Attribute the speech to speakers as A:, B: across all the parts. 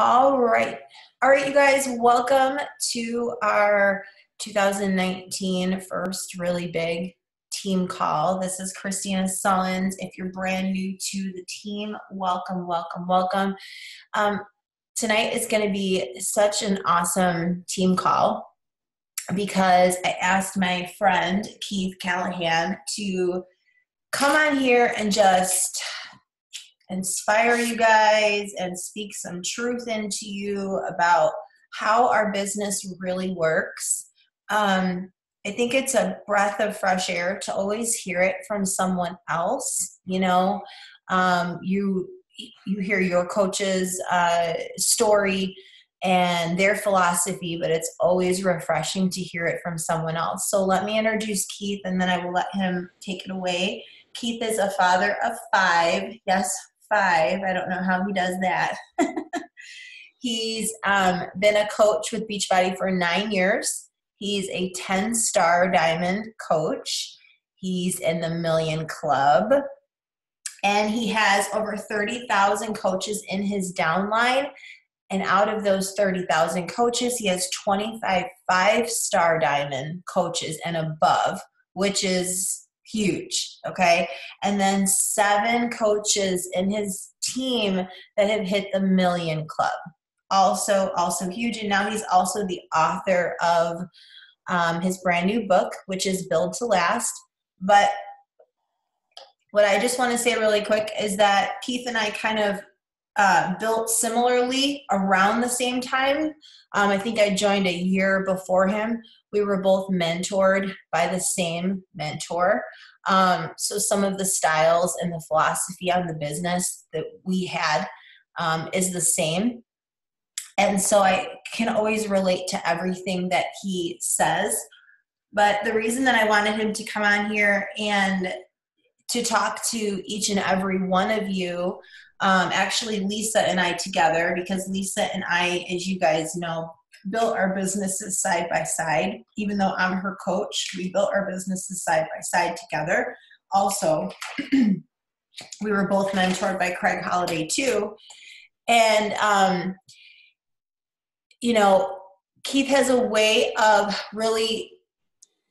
A: All right. All right, you guys, welcome to our 2019 first really big team call. This is Kristina Sullins. If you're brand new to the team, welcome, welcome, welcome. Um, Tonight is going to be such an awesome team call because I asked my friend Keith Callahan to come on here and just inspire you guys and speak some truth into you about how our business really works. I think it's a breath of fresh air to always hear it from someone else. You hear your coach's story and their philosophy, but it's always refreshing to hear it from someone else. So let me introduce Keith, and then I will let him take it away. Keith is a father of five. Yes, five. I don't know how he does that. He's been a coach with Beachbody for 9 years. He's a 10-star diamond coach. He's in the Million Club. And he has over 30,000 coaches in his downline. And out of those 30,000 coaches, he has 25 5-star diamond coaches and above, which is huge, okay? And then 7 coaches in his team that have hit the Million Club. Also huge. And now he's also the author of his brand new book, which is Build to Last. But what I just want to say really quick is that Keith and I kind of built similarly around the same time. I think I joined a year before him. We were both mentored by the same mentor. So some of the styles and the philosophy on the business that we had is the same. And so I can always relate to everything that he says. But the reason that I wanted him to come on here and to talk to each and every one of you, actually Lisa and I together, because Lisa and I, as you guys know, built our businesses side by side. Even though I'm her coach, we built our businesses side by side together. Also, we were both mentored by Craig Holliday too. And, Keith has a way of really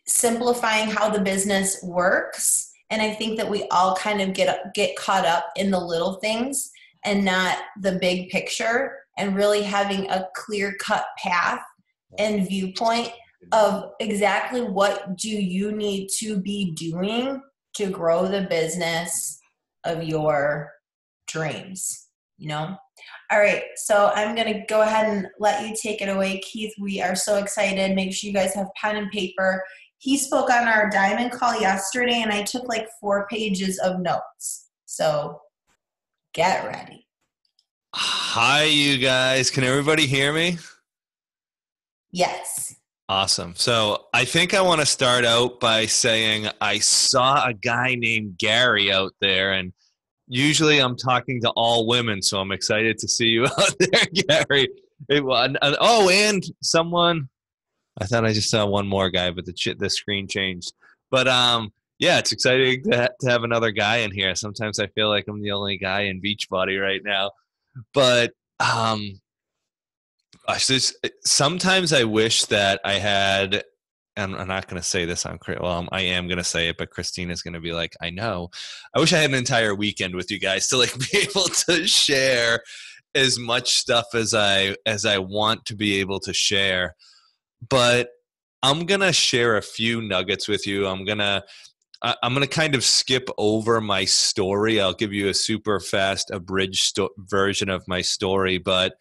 A: simplifying how the business works. And I think that we all kind of get caught up in the little things and not the big picture, and really having a clear-cut path and viewpoint of exactly what do you need to be doing to grow the business of your dreams, All right, so I'm going to go ahead and let you take it away, Keith. We are so excited. Make sure you guys have pen and paper. He spoke on our diamond call yesterday, and I took like 4 pages of notes. So get ready.
B: Hi, you guys. Can everybody hear me?
A: Yes.
B: Awesome. So I think I want to start out by saying I saw a guy named Gary out there, and usually I'm talking to all women, so I'm excited to see you out there, Gary. And someone. I thought I just saw one more guy, but the screen changed. But yeah, it's exciting to have another guy in here. Sometimes I feel like I'm the only guy in Beachbody right now. But sometimes I wish that I had, and I'm not going to say this on, I am going to say it, but Christina's going to be like, I know. I wish I had an entire weekend with you guys to be able to share as much stuff as I want to be able to share. But I'm going to share a few nuggets with you. I'm going to kind of skip over my story. I'll give you a super fast abridged version of my story, but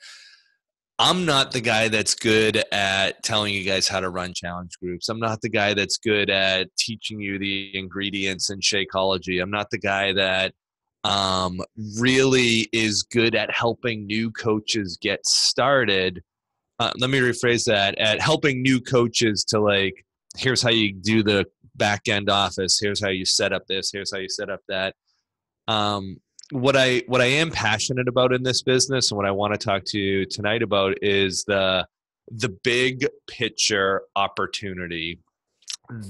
B: I'm not the guy that's good at telling you guys how to run challenge groups. I'm not the guy that's good at teaching you the ingredients in Shakeology. I'm not the guy that really is good at helping new coaches get started. Let me rephrase that, at helping new coaches to here's how you do the back end office. Here's how you set up this. Here's how you set up that. What I am passionate about in this business, and what I want to talk to you tonight about, is the big picture opportunity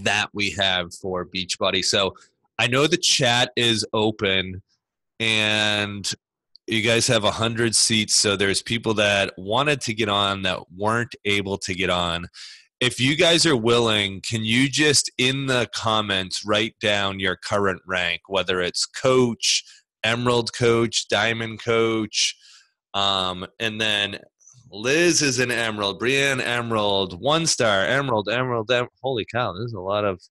B: that we have for Beachbody. So I know the chat is open, and You guys have 100 seats, so there's people that wanted to get on that weren't able to get on. If you guys are willing, can you just in the comments write down your current rank, whether it's coach, emerald coach, diamond coach, and then Liz is an emerald, Brienne emerald, 1-star, emerald, holy cow, there's a lot of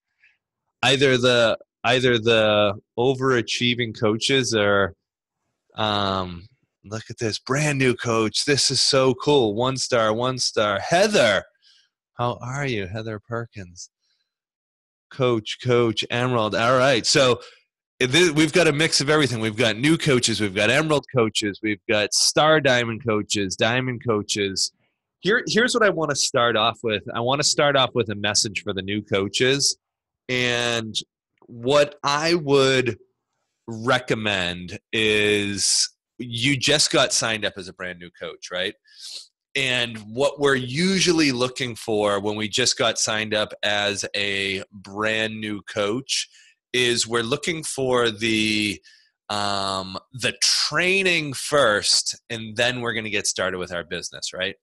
B: either the overachieving coaches or look at this brand new coach. This is so cool. 1-star. Heather, how are you? Heather Perkins. Coach, emerald. All right. So we've got a mix of everything. We've got new coaches. We've got emerald coaches. We've got star diamond coaches, diamond coaches. Here's what I want to start off with. I want to start off with a message for the new coaches. And what I would recommend is you just got signed up as a brand new coach, right? And what we're usually looking for when we just got signed up as a brand new coach is we're looking for the training first, and then we're going to get started with our business, right?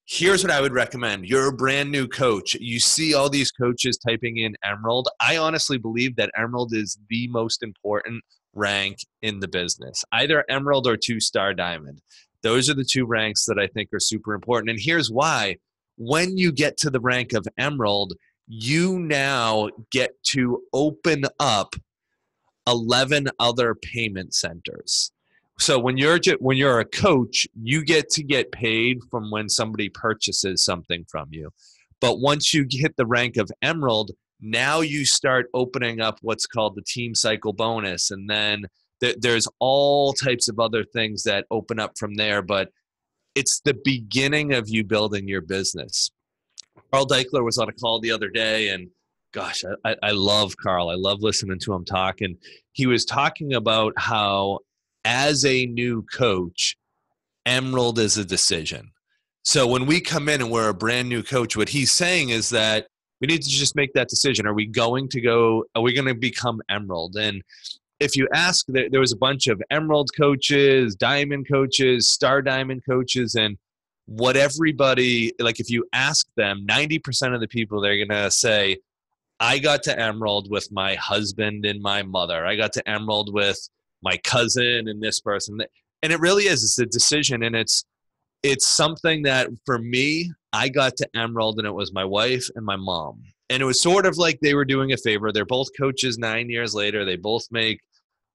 B: Here's what I would recommend. You're a brand new coach. You see all these coaches typing in emerald. I honestly believe that emerald is the most important rank in the business, either emerald or 2-star diamond. Those are the two ranks that I think are super important. And here's why. When you get to the rank of emerald, you now get to open up 11 other payment centers. So when you're a coach, you get to get paid from when somebody purchases something from you. But once you hit the rank of emerald, now you start opening up what's called the team cycle bonus. And then there's all types of other things that open up from there. But it's the beginning of you building your business. Carl Deichler was on a call the other day, and gosh, I love Carl. I love listening to him talk. And he was talking about how as a new coach, emerald is a decision. So when we come in and we're a brand new coach, what he's saying is that we need to just make that decision. Are we going to become emerald? And if you ask, there was a bunch of emerald coaches, diamond coaches, star diamond coaches, and what everybody, like if you ask them, 90% of the people, they're going to say, I got to emerald with my husband and my mother. I got to emerald with my cousin and this person. And it really is. It's a decision. And it's something that for me, I got to emerald and it was my wife and my mom. And it was sort of like they were doing a favor. They're both coaches 9 years later. They both make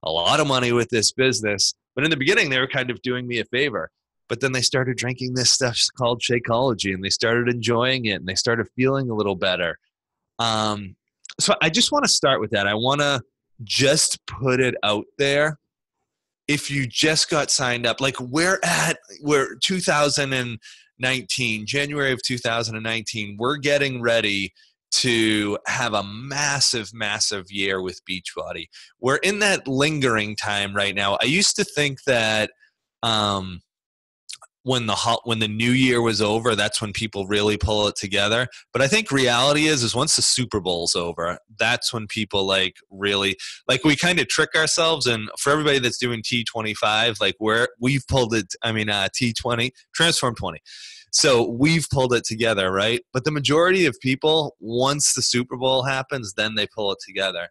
B: a lot of money with this business. But in the beginning, they were kind of doing me a favor. But then they started drinking this stuff called Shakeology, and they started enjoying it, and they started feeling a little better. So I just want to start with that. I want to just put it out there. If you just got signed up, like we're 2019, January of 2019, we're getting ready to have a massive, massive year with Beachbody. We're in that lingering time right now. I used to think that when the new year was over, that's when people really pull it together. But I think reality is once the Super Bowl's over, that's when people really we kind of trick ourselves. And for everybody that's doing T25, we've pulled it. T20, Transform 20. So we've pulled it together, right? But the majority of people, once the Super Bowl happens, then they pull it together.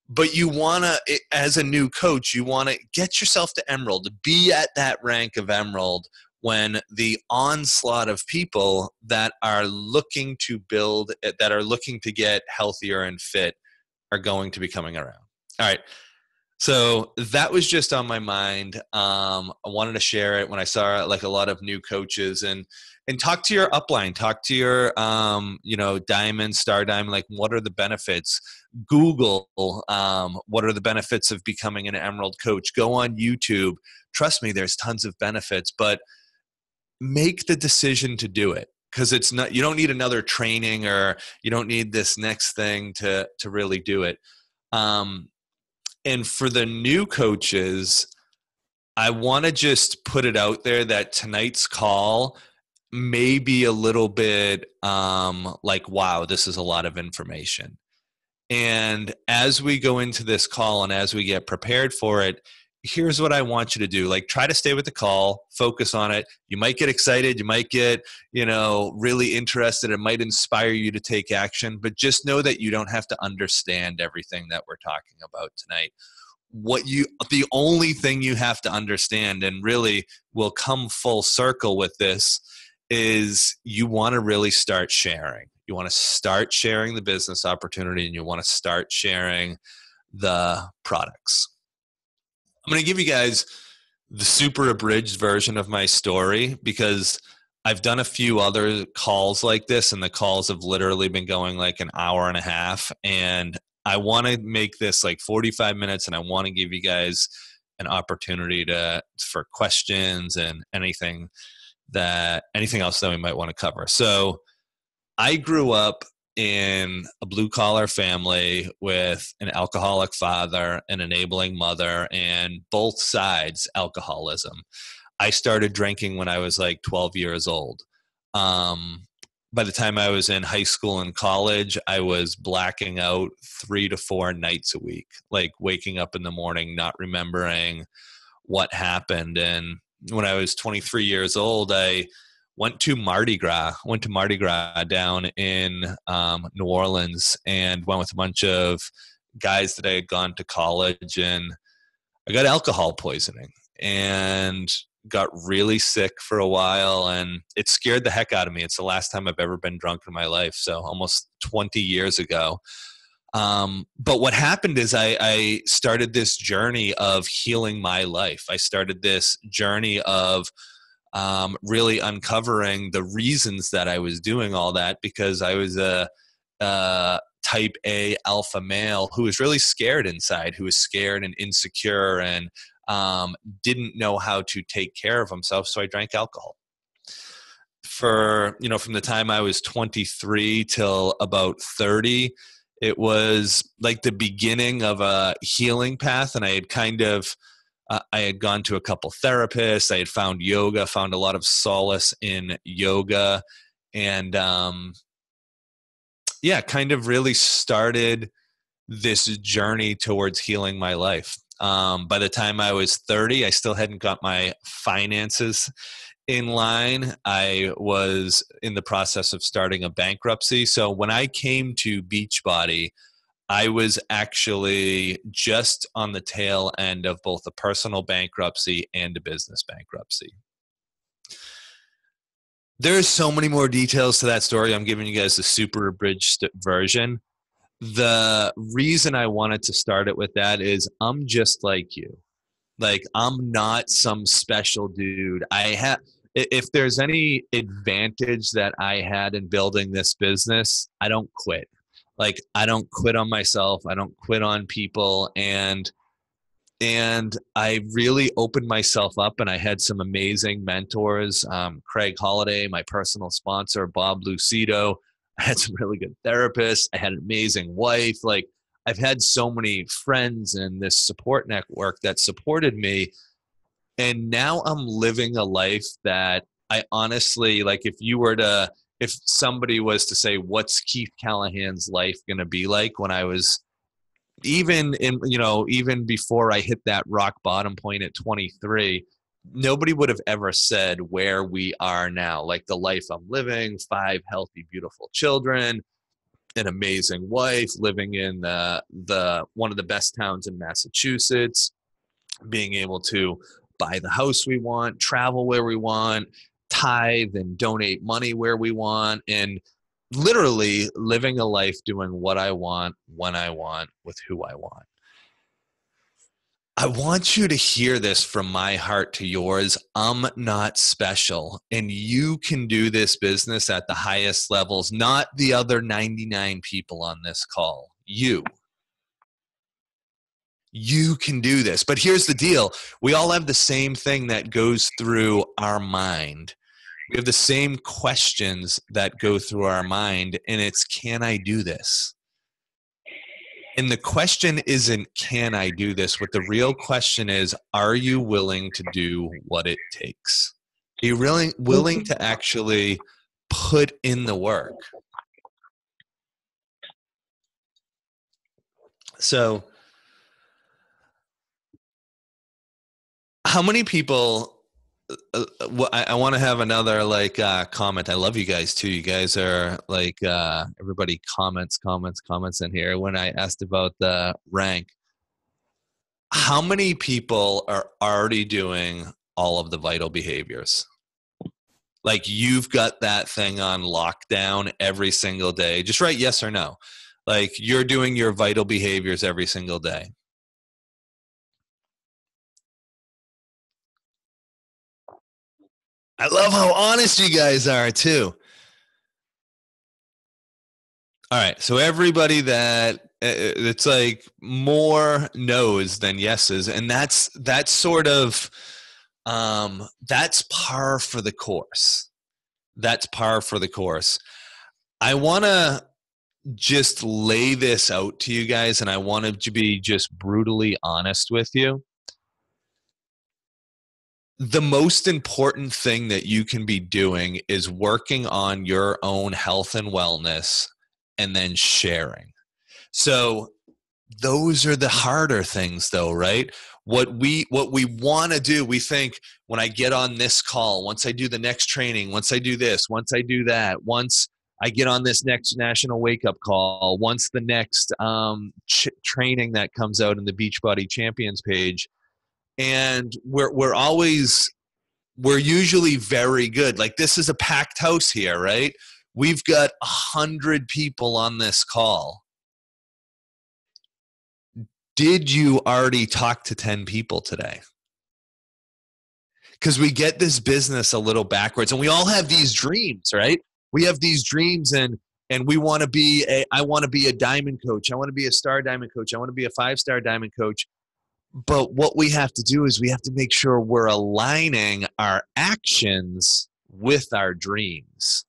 B: But you want to, as a new coach, you want to get yourself to emerald, be at that rank of emerald when the onslaught of people that are looking to build, that are looking to get healthier and fit are going to be coming around. All right. So that was just on my mind. I wanted to share it when I saw a lot of new coaches and talk to your upline, talk to your, diamond, star diamond, what are the benefits? Google, what are the benefits of becoming an emerald coach? Go on YouTube. Trust me, there's tons of benefits, but make the decision to do it. Because it's not, you don't need another training or you don't need this next thing to really do it. And for the new coaches, I want to just put it out there that tonight's call may be a little bit wow, this is a lot of information. And as we go into this call and as we get prepared for it, here's what I want you to do. Like, try to stay with the call, focus on it. You might get excited. You might get, really interested. It might inspire you to take action, but just know that you don't have to understand everything that we're talking about tonight. The only thing you have to understand, and really will come full circle with this, is you want to really start sharing. You want to start sharing the business opportunity, and you want to start sharing the products. I'm going to give you guys the super abridged version of my story, because I've done a few other calls like this, and the calls have literally been going like an hour and a half. And I want to make this like 45 minutes, and I want to give you guys an opportunity for questions and anything else that we might want to cover. So I grew up in a blue collar family with an alcoholic father, an enabling mother, and both sides alcoholism. I started drinking when I was like 12 years old. By the time I was in high school and college, I was blacking out 3 to 4 nights a week, like waking up in the morning, not remembering what happened. And when I was 23 years old, I went to Mardi Gras down in New Orleans, and went with a bunch of guys that I had gone to college, and I got alcohol poisoning and got really sick for a while, and it scared the heck out of me. It's the last time I've ever been drunk in my life, so almost 20 years ago. But what happened is I started this journey of healing my life. I started this journey of really uncovering the reasons that I was doing all that, because I was a type A alpha male who was really scared inside, who was scared and insecure, and didn't know how to take care of himself. So I drank alcohol from the time I was 23 till about 30. It was like the beginning of a healing path. And I had gone to a couple therapists. I had found yoga, found a lot of solace in yoga, and kind of really started this journey towards healing my life. By the time I was 30, I still hadn't got my finances in line. I was in the process of starting a bankruptcy. So when I came to Beachbody, I was actually just on the tail end of both a personal bankruptcy and a business bankruptcy. There's so many more details to that story. I'm giving you guys the super abridged version. The reason I wanted to start it with that is I'm just like you. Like, I'm not some special dude. If there's any advantage that I had in building this business, I don't quit. Like, I don't quit on myself. I don't quit on people. And I really opened myself up, and I had some amazing mentors. Craig Holiday, my personal sponsor, Bob Lucido. I had some really good therapists. I had an amazing wife. Like, I've had so many friends and this support network that supported me. And now I'm living a life that I honestly, like, if somebody was to say, what's Keith Callahan's life going to be like when I was even before I hit that rock bottom point at 23, nobody would have ever said where we are now. Like, the life I'm living, 5 healthy, beautiful children, an amazing wife, living in the one of the best towns in Massachusetts, being able to buy the house we want, travel where we want, tithe and donate money where we want, and literally living a life doing what I want, when I want, with who I want. I want you to hear this from my heart to yours. I'm not special, and you can do this business at the highest levels, not the other 99 people on this call. You can do this. But here's the deal. We all have the same thing that goes through our mind. We have the same questions that go through our mind, and it's, can I do this? And the question isn't, can I do this? What the real question is, are you willing to do what it takes? Are you really willing to actually put in the work? So How many people? I want to have another comment. I love you guys too. You guys are everybody comments in here. When I asked about the rank, how many people are already doing all of the vital behaviors? Like you've got that thing on lockdown every single day. Just write yes or no. Like you're doing your vital behaviors every single day. I love how honest you guys are too. All right. So everybody that it's like more no's than yeses. And that's sort of that's par for the course. That's par for the course. I want to just lay this out to you guys, and I wanted to be just brutally honest with you. The most important thing that you can be doing is working on your own health and wellness and then sharing. So those are the harder things though, right? What we want to do, we think when I get on this call, once I do the next training, once I do this, once I do that, once I get on this next national wake up call, once the next training that comes out in the Beachbody Champions page, and we're usually very good. Like this is a packed house here, right? We've got 100 people on this call. Did you already talk to 10 people today? Because we get this business a little backwards, and we all have these dreams, right? We have these dreams, and we want to be I want to be a diamond coach. I want to be a star diamond coach. I want to be a 5-star diamond coach. But what we have to do is we have to make sure we're aligning our actions with our dreams,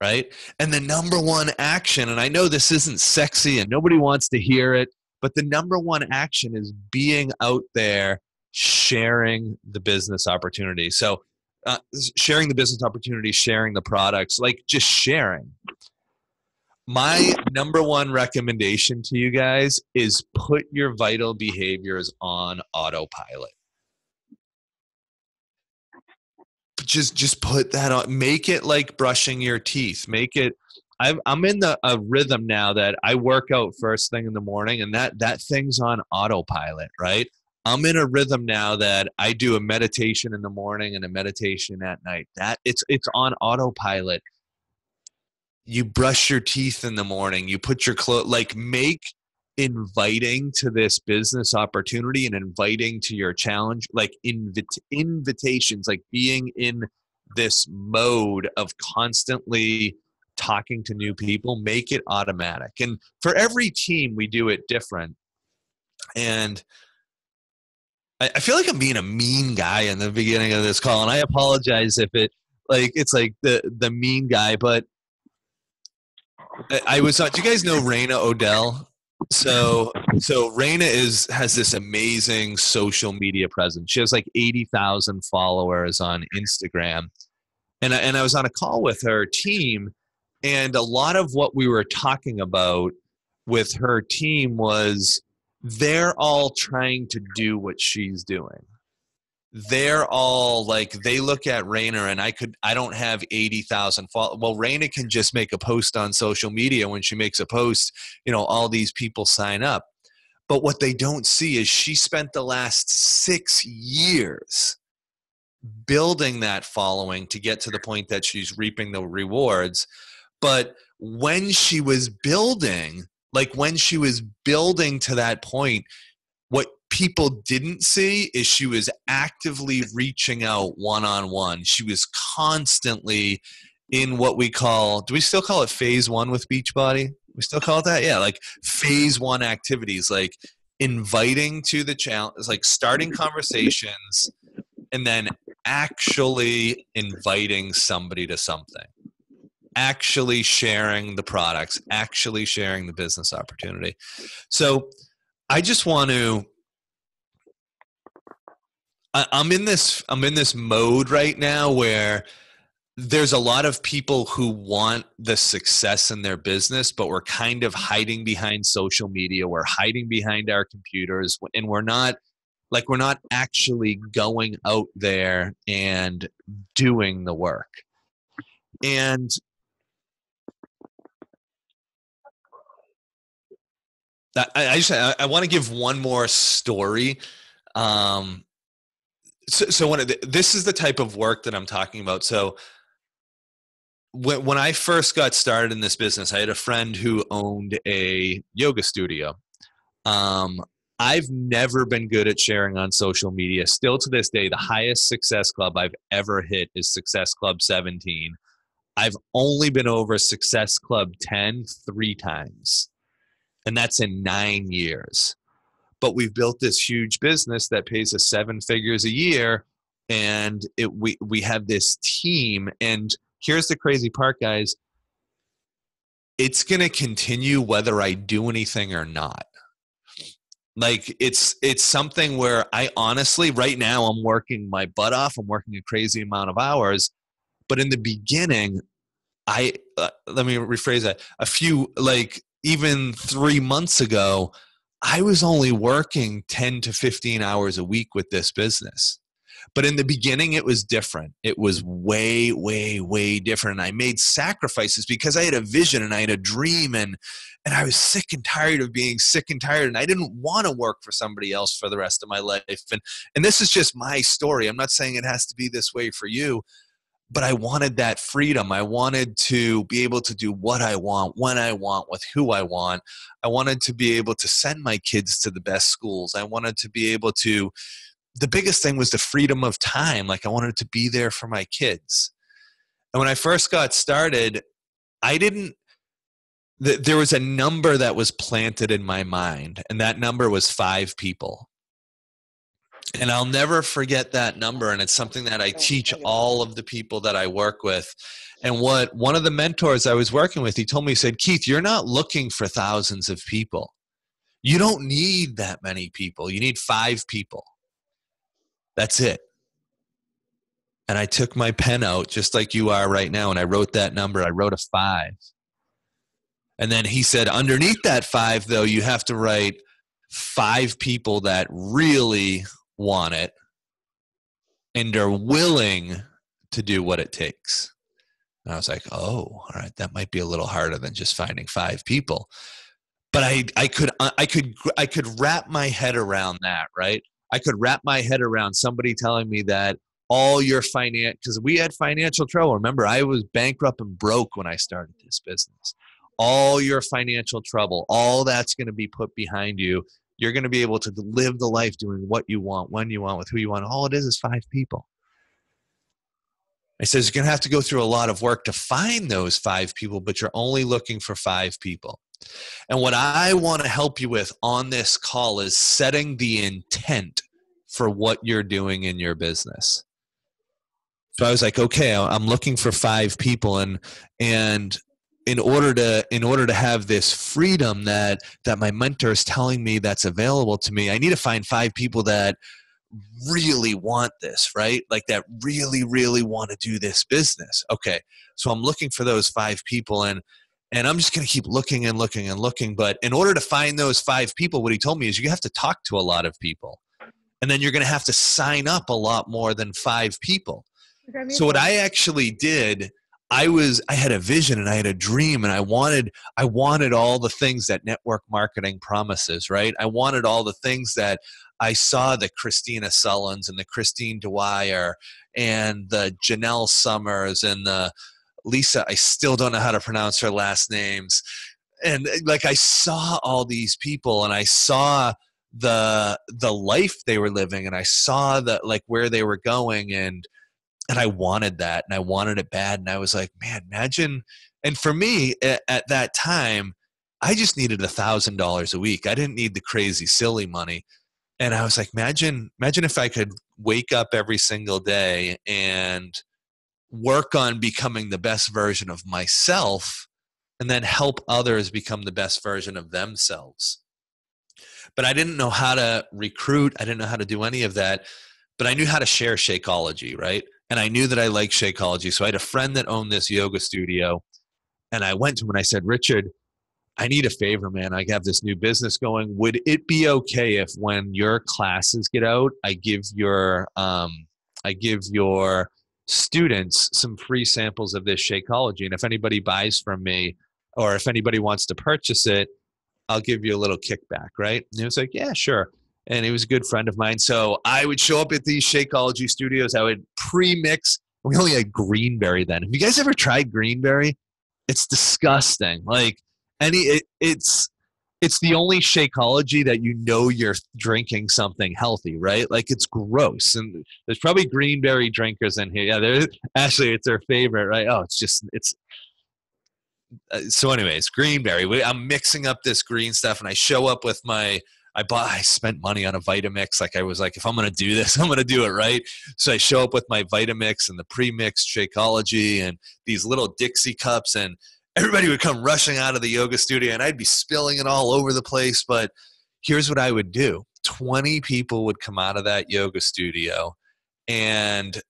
B: right? And the number one action, and I know this isn't sexy and nobody wants to hear it, but the number one action is being out there sharing the business opportunity. So sharing the business opportunity, sharing the products, like just sharing. My number one recommendation to you guys is put your vital behaviors on autopilot. Just put that on. Make it like brushing your teeth. Make it. I'm in a rhythm now that I work out first thing in the morning, and that thing's on autopilot, right? I'm in a rhythm now that I do a meditation in the morning and a meditation at night. That it's on autopilot. You brush your teeth in the morning. You put your clothes, like make inviting to this business opportunity and inviting to your challenge, like invitations, like being in this mode of constantly talking to new people, make it automatic. And for every team, we do it different. And I feel like I'm being a mean guy in the beginning of this call, and I apologize if it's like the mean guy, but I was on. Do you guys know Raina Odell? So Raina has this amazing social media presence. She has like 80,000 followers on Instagram, and I was on a call with her team, and a lot of what we were talking about with her team was they're all trying to do what she's doing. They're all like, they look at Raina and I don't have 80,000 followers. Well, Raina can just make a post on social media. When she makes a post, all these people sign up. But what they don't see is she spent the last 6 years building that following to get to the point that she's reaping the rewards. But when she was building to that point, what people didn't see is she was actively reaching out one-on-one. She was constantly in what we call, do we still call it phase 1 with Beachbody? We still call it that? Yeah, like phase 1 activities, like inviting to the challenge, like starting conversations and then actually inviting somebody to something. Actually sharing the products, actually sharing the business opportunity. So I just want to, I'm in this mode right now where there's a lot of people who want the success in their business, but we're kind of hiding behind social media. We're hiding behind our computers, and we're not Like we're not actually going out there and doing the work. And I want to give one more story. This is the type of work that I'm talking about. So when I first got started in this business, I had a friend who owned a yoga studio. I've never been good at sharing on social media. Still to this day, the highest success club I've ever hit is Success Club 17. I've only been over Success Club 10 3 times, and that's in 9 years. But we've built this huge business that pays us 7 figures a year, and we have this team. And here's the crazy part, guys. It's going to continue whether I do anything or not. Like it's something where I honestly, right now, I'm working my butt off. I'm working a crazy amount of hours. But in the beginning, let me rephrase that. Even 3 months ago, I was only working 10 to 15 hours a week with this business. But in the beginning, it was different. It was way, way, way different. And I made sacrifices because I had a vision and I had a dream, and I was sick and tired of being sick and tired. And I didn't want to work for somebody else for the rest of my life. And this is just my story. I'm not saying it has to be this way for you, but I wanted that freedom. I wanted to be able to do what I want, when I want, with who I want. I wanted to be able to send my kids to the best schools. I wanted to be able to, the biggest thing was the freedom of time. Like I wanted to be there for my kids. And when I first got started, there was a number that was planted in my mind, and that number was 5 people. And I'll never forget that number. And it's something that I teach all of the people that I work with. And what one of the mentors I was working with, he told me, he said, Keith, you're not looking for thousands of people. You don't need that many people. You need 5 people. That's it. And I took my pen out just like you are right now, and I wrote that number. I wrote a 5. And then he said, underneath that 5, though, you have to write 5 people that really want it and are willing to do what it takes. And I was like, oh, all right, that might be a little harder than just finding 5 people. But I could wrap my head around that, right? I could wrap my head around somebody telling me that all your because we had financial trouble. Remember, I was bankrupt and broke when I started this business. All your financial trouble, all that's going to be put behind you. You're going to be able to live the life doing what you want, when you want, with who you want. All it is 5 people. He says you're going to have to go through a lot of work to find those 5 people, but you're only looking for 5 people. And what I want to help you with on this call is setting the intent for what you're doing in your business. So I was like, okay, I'm looking for 5 people, and in order to have this freedom that my mentor is telling me that's available to me, I need to find 5 people that really want this, right? Like that really, really want to do this business. Okay, so I'm looking for those 5 people, and I'm just going to keep looking and looking and looking. But in order to find those 5 people, what he told me is you have to talk to a lot of people, and then you're going to have to sign up a lot more than 5 people. So what I actually did, I had a vision and I had a dream, and I wanted all the things that network marketing promises, right? I wanted all the things that I saw the Kristina Sullins and the Christine Dwyer and the Janelle Summers and the Lisa, I still don't know how to pronounce her last names. And like I saw all these people, and I saw the life they were living, and I saw where they were going, and I wanted that, and I wanted it bad. And I was like, man, imagine. And for me at that time, I just needed $1,000 a week. I didn't need the crazy, silly money. And I was like, imagine if I could wake up every single day and work on becoming the best version of myself, and then help others become the best version of themselves. But I didn't know how to recruit. I didn't know how to do any of that, but I knew how to share Shakeology, right? And I knew that I liked Shakeology. So I had a friend that owned this yoga studio, and I went to him and I said, Richard, I need a favor, man. I have this new business going. Would it be okay if when your classes get out, I give your students some free samples of this Shakeology, and if anybody buys from me, or if anybody wants to purchase it, I'll give you a little kickback, right? And he was like, yeah, sure. And he was a good friend of mine. So I would show up at these Shakeology studios. I would pre-mix. We only had Greenberry then. Have you guys ever tried Greenberry? It's disgusting. Like it's the only Shakeology that you know you're drinking something healthy, right? Like it's gross. And there's probably Greenberry drinkers in here. Yeah, there's actually it's their favorite, right? Oh, it's so anyways, Greenberry. I'm mixing up this green stuff, and I show up with I spent money on a Vitamix. Like I was like, if I'm going to do this, I'm going to do it right. So I show up with my Vitamix and the pre-mixed Shakeology and these little Dixie cups, and everybody would come rushing out of the yoga studio, and I'd be spilling it all over the place. But here's what I would do. 20 people would come out of that yoga studio, and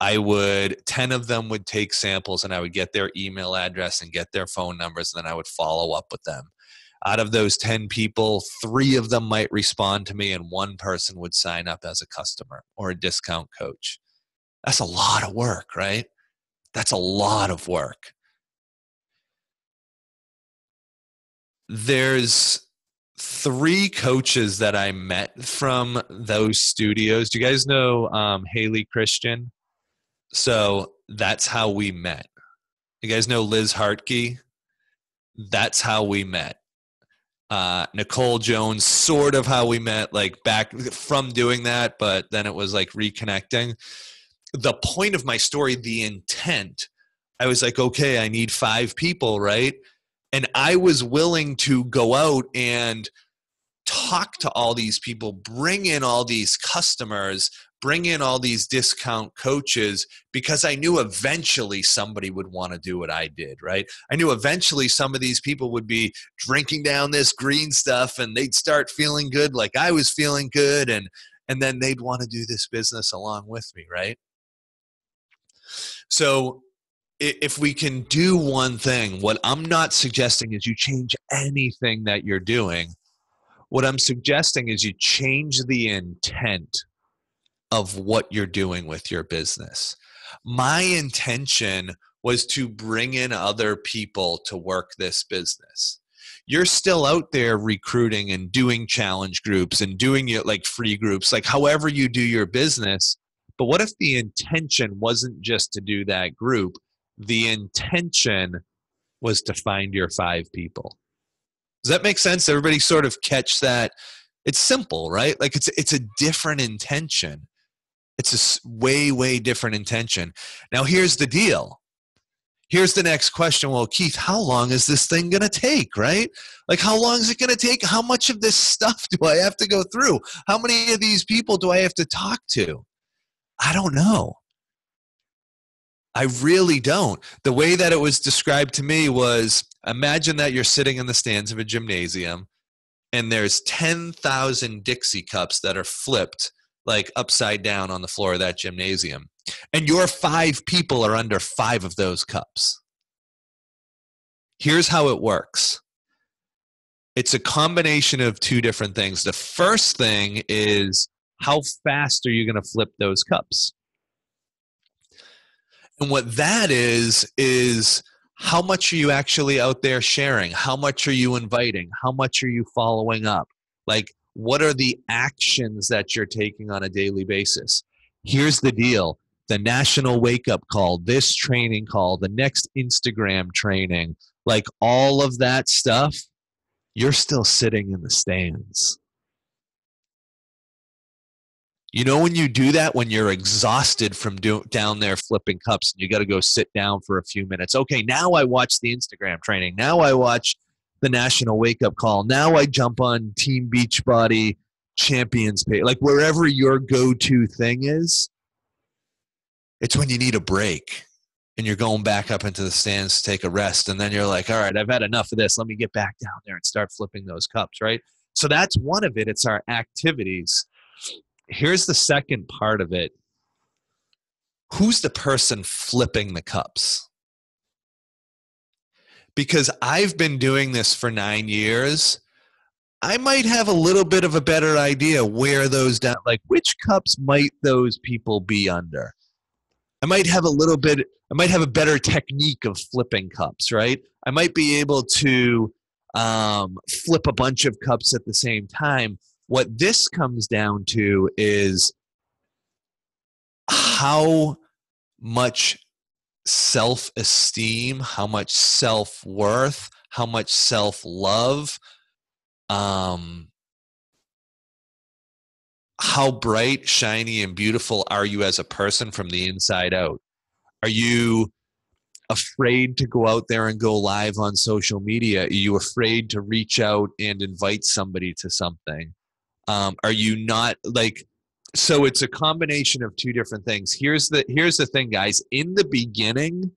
B: 10 of them would take samples, and I would get their email address and get their phone numbers, and then I would follow up with them. Out of those 10 people, 3 of them might respond to me, and 1 person would sign up as a customer or a discount coach. That's a lot of work, right? That's a lot of work. There's 3 coaches that I met from those studios. Do you guys know Haley Christian? So that's how we met. You guys know Liz Hartke? That's how we met. Nicole Jones, sort of how we met, like back from doing that, but then it was like reconnecting. The point of my story, the intent, I was like, okay, I need 5 people, right? And I was willing to go out and talk to all these people, bring in all these customers, bring in all these discount coaches, because I knew eventually somebody would want to do what I did, right? I knew eventually some of these people would be drinking down this green stuff, and they'd start feeling good like I was feeling good, and then they'd want to do this business along with me, right? So if we can do one thing, what I'm not suggesting is you change anything that you're doing. What I'm suggesting is you change the intent of what you're doing with your business. My intention was to bring in other people to work this business. You're still out there recruiting and doing challenge groups and doing your like free groups, like however you do your business. But what if the intention wasn't just to do that group? The intention was to find your 5 people. Does that make sense? Everybody sort of catch that? It's simple, right? Like it's a different intention. It's a way, way different intention. Now, here's the deal. Here's the next question. Well, Keith, how long is this thing going to take, right? Like, how long is it going to take? How much of this stuff do I have to go through? How many of these people do I have to talk to? I don't know. I really don't. The way that it was described to me was, imagine that you're sitting in the stands of a gymnasium, and there's 10,000 Dixie cups that are flipped like upside down on the floor of that gymnasium. And your 5 people are under 5 of those cups. Here's how it works. It's a combination of 2 different things. The first thing is, how fast are you going to flip those cups? And what that is how much are you actually out there sharing? How much are you inviting? How much are you following up? Like, what are the actions that you're taking on a daily basis? Here's the deal. The national wake-up call, this training call, the next Instagram training, like all of that stuff, you're still sitting in the stands. You know, when you do that, when you're exhausted from down there flipping cups, and you got to go sit down for a few minutes. Okay, now I watch the Instagram training. Now I watch the national wake-up call. Now I jump on Team Beachbody Champions page. Like, wherever your go-to thing is, it's when you need a break and you're going back up into the stands to take a rest. And then you're like, all right, I've had enough of this. Let me get back down there and start flipping those cups, right? So that's one of it. It's our activities. Here's the second part of it. Who's the person flipping the cups? because I've been doing this for 9 years. I might have a little bit of a better idea where those down, like which cups might those people be under. I might have a better technique of flipping cups, right? I might be able to flip a bunch of cups at the same time. What this comes down to is how much self-esteem, how much self-worth, how much self-love, how bright, shiny, and beautiful are you as a person from the inside out? Are you afraid to go out there and go live on social media? Are you afraid to reach out and invite somebody to something? Are you not like, so it's a combination of two different things. Here's the thing, guys. In the beginning,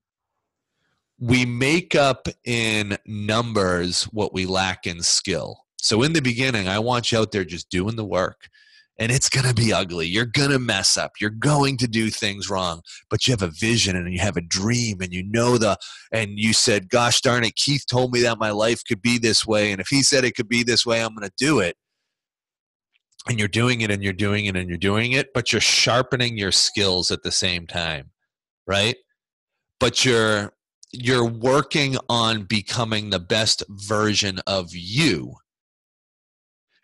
B: we make up in numbers what we lack in skill. So in the beginning, I want you out there just doing the work. And it's going to be ugly. You're going to mess up. You're going to do things wrong. But you have a vision and you have a dream and and you said, gosh darn it, Keith told me that my life could be this way. And if he said it could be this way, I'm going to do it. And you're doing it and you're doing it and you're doing it, but you're sharpening your skills at the same time, right? But you're working on becoming the best version of you.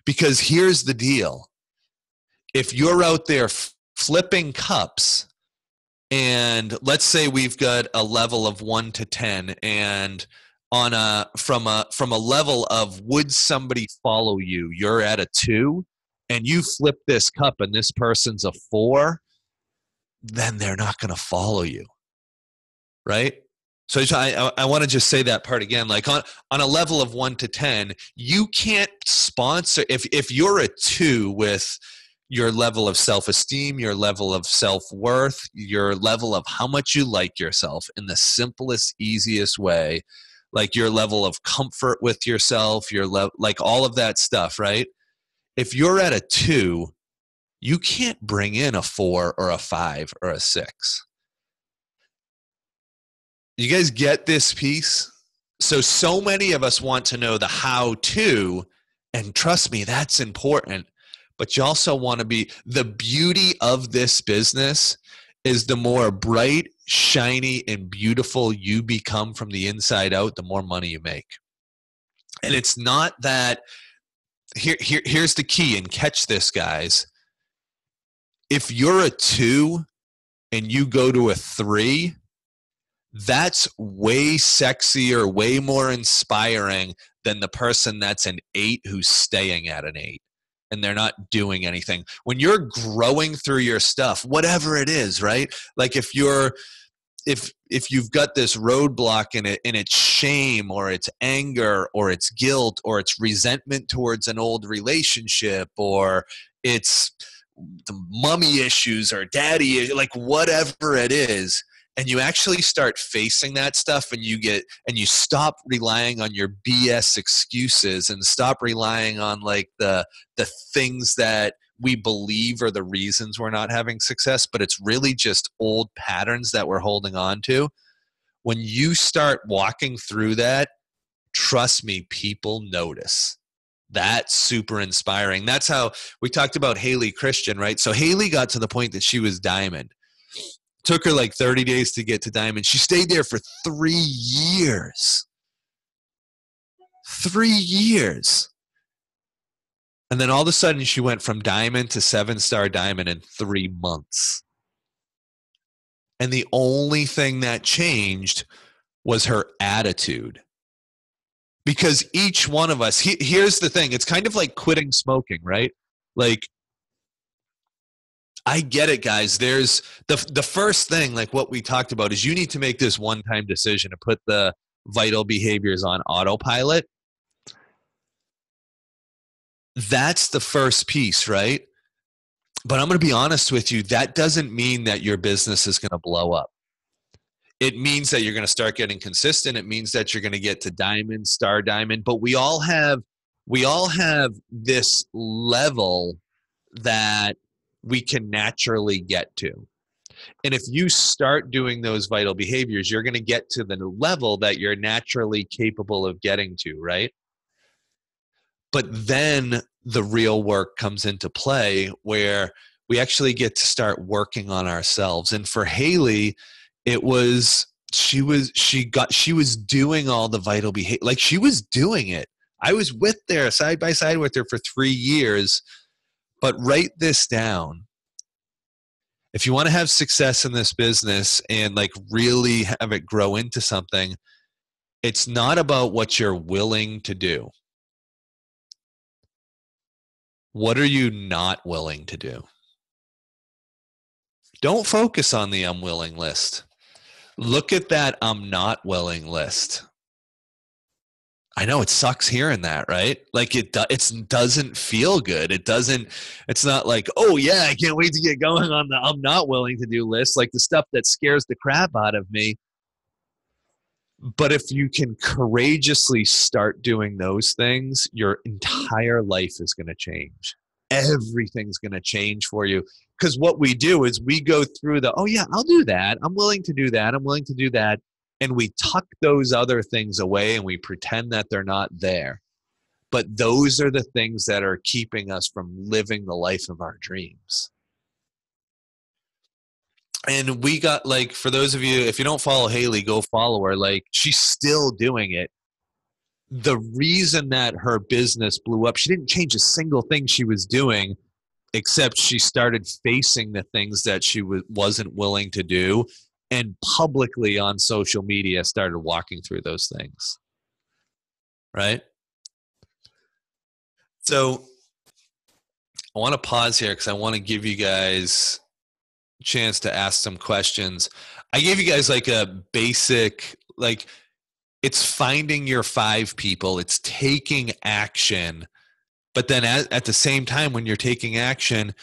B: Because here's the deal. If you're out there flipping cups, and let's say we've got a level of 1 to 10, and from a level of would somebody follow you, you're at a 2, and you flip this cup and this person's a 4, then they're not going to follow you, right? So I want to just say that part again. Like on a level of 1 to 10, you can't sponsor if you're a 2 with your level of self-esteem, your level of self-worth, your level of how much you like yourself in the simplest, easiest way, like your level of comfort with yourself, like all of that stuff, right? If you're at a 2, you can't bring in a 4 or a 5 or a 6. You guys get this piece? So many of us want to know the how to, and trust me, that's important. But you also want to be, the beauty of this business is the more bright, shiny, and beautiful you become from the inside out, the more money you make. And it's not that, here's the key, and catch this, guys. If you're a 2 and you go to a 3, that's way sexier, way more inspiring than the person that's an 8 who's staying at an 8. And they're not doing anything. When you're growing through your stuff, whatever it is, right? Like if you've got this roadblock in it, and it's shame or it's anger or it's guilt or it's resentment towards an old relationship or it's the mommy issues or daddy issues, like whatever it is, and you actually start facing that stuff, and you stop relying on your BS excuses and stop relying on like the things that we believe are the reasons we're not having success, but it's really just old patterns that we're holding on to. When you start walking through that, trust me, people notice. That's super inspiring. That's how we talked about Haley Christian, right? So Haley got to the point that she was diamond. Took her like 30 days to get to diamond. She stayed there for 3 years. 3 years. And then all of a sudden she went from diamond to 7-star diamond in 3 months. And the only thing that changed was her attitude. Because each one of us, here's the thing, it's kind of like quitting smoking, right? Like, I get it, guys. There's the first thing, like what we talked about, is you need to make this one-time decision to put the vital behaviors on autopilot. That's the first piece, right? But I'm going to be honest with you, that doesn't mean that your business is going to blow up. It means that you're going to start getting consistent. It means that you're going to get to diamond, star diamond. But we all have this level that we can naturally get to. And if you start doing those vital behaviors, you're going to get to the level that you're naturally capable of getting to, right? But then the real work comes into play where we actually get to start working on ourselves. And for Haley, it was she was doing all the vital behavior, like she was doing it. I was there side by side with her for 3 years. But write this down. If you want to have success in this business and like really have it grow into something, it's not about what you're willing to do. What are you not willing to do? Don't focus on the I'm willing list. Look at that I'm not willing list. I know it sucks hearing that, right? Like it doesn't feel good. It's not like, oh yeah, I can't wait to get going on the I'm not willing to do list, like the stuff that scares the crap out of me. But if you can courageously start doing those things, your entire life is going to change. Everything's going to change for you. Because what we do is we go through oh yeah, I'll do that. I'm willing to do that. I'm willing to do that. And we tuck those other things away and we pretend that they're not there. But those are the things that are keeping us from living the life of our dreams. And we got, like, for those of you, if you don't follow Haley, go follow her. Like, she's still doing it. The reason that her business blew up, she didn't change a single thing she was doing, except she started facing the things that she wasn't willing to do, and publicly on social media started walking through those things. Right? So I want to pause here because I want to give you guys a chance to ask some questions. I gave you guys like a basic, like, it's finding your 5 people. It's taking action. But then at the same time, when you're taking action,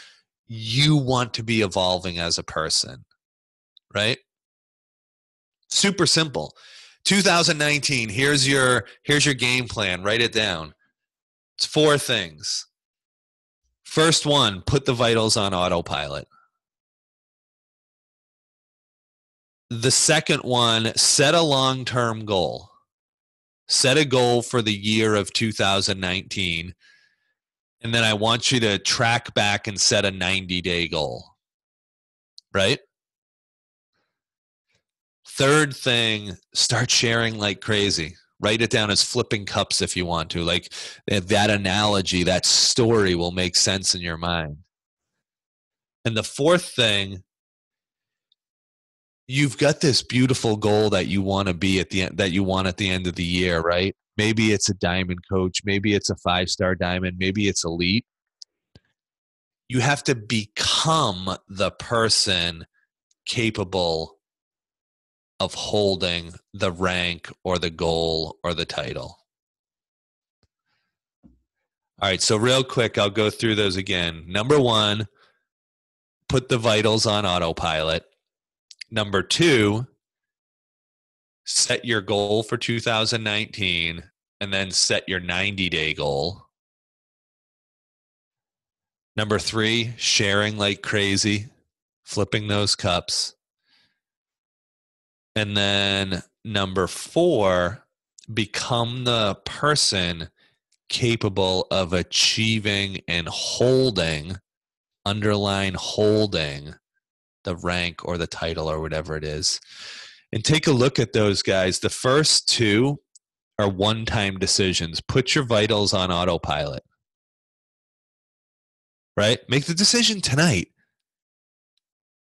B: you want to be evolving as a person, right? Super simple. 2019, here's your game plan. Write it down. It's 4 things. First one, put the vitals on autopilot. The second one, set a long-term goal. Set a goal for the year of 2019. And then I want you to track back and set a 90-day goal. Right? Third thing, start sharing like crazy. Write it down as flipping cups if you want to. Like that analogy, that story will make sense in your mind. And the fourth thing, you've got this beautiful goal that you want to be at the end, that you want at the end of the year, right? Maybe it's a diamond coach. Maybe it's a 5-star diamond. Maybe it's elite. You have to become the person capable of holding the rank or the goal or the title. All right, so real quick, I'll go through those again. Number 1, put the vitals on autopilot. Number 2, set your goal for 2019 and then set your 90-day goal. Number 3, sharing like crazy, flipping those cups. And then number 4, become the person capable of achieving and holding, underline holding, the rank or the title or whatever it is. And take a look at those guys. The first 2 are one-time decisions. Put your vitals on autopilot. Right? Make the decision tonight.